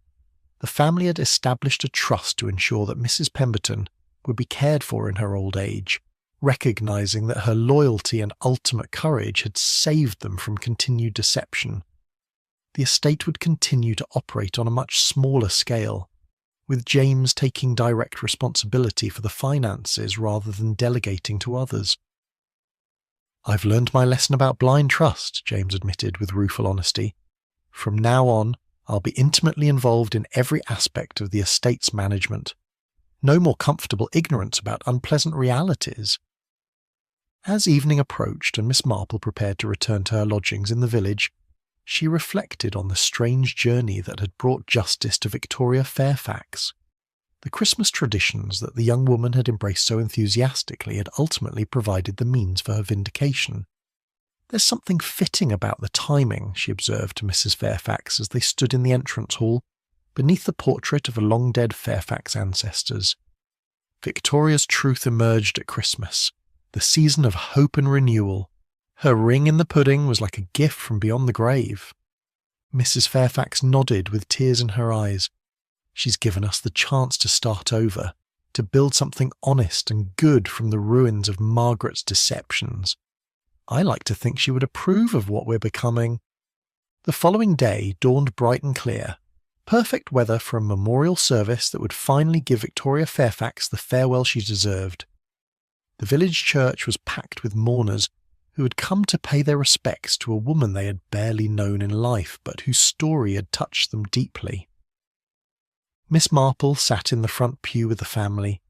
Speaker 2: The family had established a trust to ensure that Mrs. Pemberton would be cared for in her old age, recognising that her loyalty and ultimate courage had saved them from continued deception. The estate would continue to operate on a much smaller scale, with James taking direct responsibility for the finances rather than delegating to others. I've learned my lesson about blind trust, James admitted with rueful honesty. From now on, I'll be intimately involved in every aspect of the estate's management. No more comfortable ignorance about unpleasant realities. As evening approached and Miss Marple prepared to return to her lodgings in the village, she reflected on the strange journey that had brought justice to Victoria Fairfax. The Christmas traditions that the young woman had embraced so enthusiastically had ultimately provided the means for her vindication. There's something fitting about the timing, she observed to Mrs. Fairfax as they stood in the entrance hall, beneath the portrait of a long-dead Fairfax ancestors. Victoria's truth emerged at Christmas, the season of hope and renewal. Her ring in the pudding was like a gift from beyond the grave. Mrs. Fairfax nodded with tears in her eyes. She's given us the chance to start over, to build something honest and good from the ruins of Margaret's deceptions. I like to think she would approve of what we're becoming. The following day dawned bright and clear, perfect weather for a memorial service that would finally give Victoria Fairfax the farewell she deserved. The village church was packed with mourners who had come to pay their respects to a woman they had barely known in life, but whose story had touched them deeply. Miss Marple sat in the front pew with the family,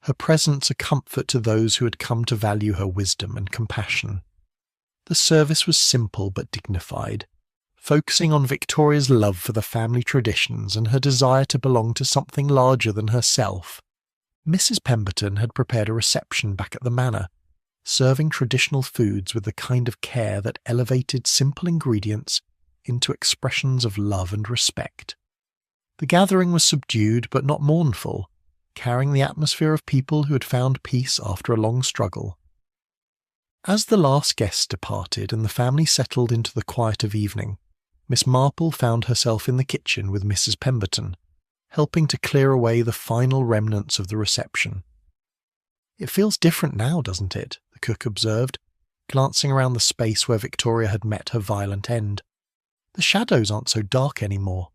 Speaker 2: her presence a comfort to those who had come to value her wisdom and compassion. The service was simple but dignified, focusing on Victoria's love for the family traditions and her desire to belong to something larger than herself. Mrs. Pemberton had prepared a reception back at the manor, serving traditional foods with the kind of care that elevated simple ingredients into expressions of love and respect. The gathering was subdued but not mournful, carrying the atmosphere of people who had found peace after a long struggle. As the last guest departed and the family settled into the quiet of evening, Miss Marple found herself in the kitchen with Mrs. Pemberton, helping to clear away the final remnants of the reception. "It feels different now, doesn't it?" the cook observed, glancing around the space where Victoria had met her violent end. "The shadows aren't so dark anymore."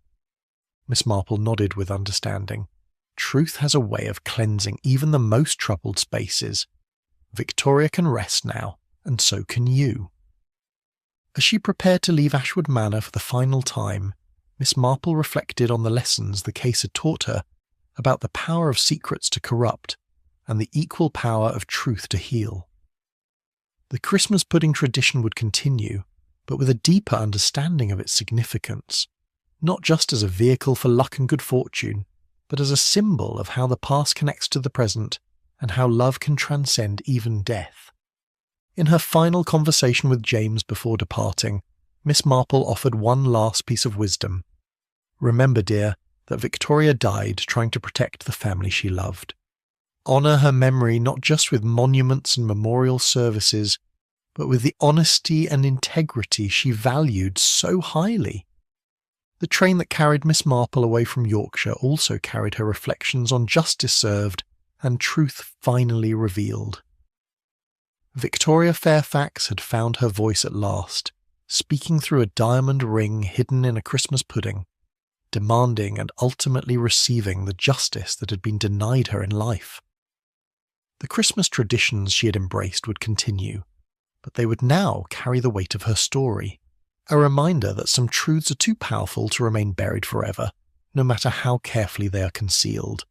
Speaker 2: Miss Marple nodded with understanding. Truth has a way of cleansing even the most troubled spaces. Victoria can rest now, and so can you. As she prepared to leave Ashwood Manor for the final time, Miss Marple reflected on the lessons the case had taught her about the power of secrets to corrupt and the equal power of truth to heal. The Christmas pudding tradition would continue, but with a deeper understanding of its significance. not just as a vehicle for luck and good fortune, but as a symbol of how the past connects to the present and how love can transcend even death. In her final conversation with James before departing, Miss Marple offered one last piece of wisdom. Remember, dear, that Victoria died trying to protect the family she loved. Honour her memory not just with monuments and memorial services, but with the honesty and integrity she valued so highly. The train that carried Miss Marple away from Yorkshire also carried her reflections on justice served and truth finally revealed. Victoria Fairfax had found her voice at last, speaking through a diamond ring hidden in a Christmas pudding, demanding and ultimately receiving the justice that had been denied her in life. The Christmas traditions she had embraced would continue, but they would now carry the weight of her story, a reminder that some truths are too powerful to remain buried forever, no matter how carefully they are concealed.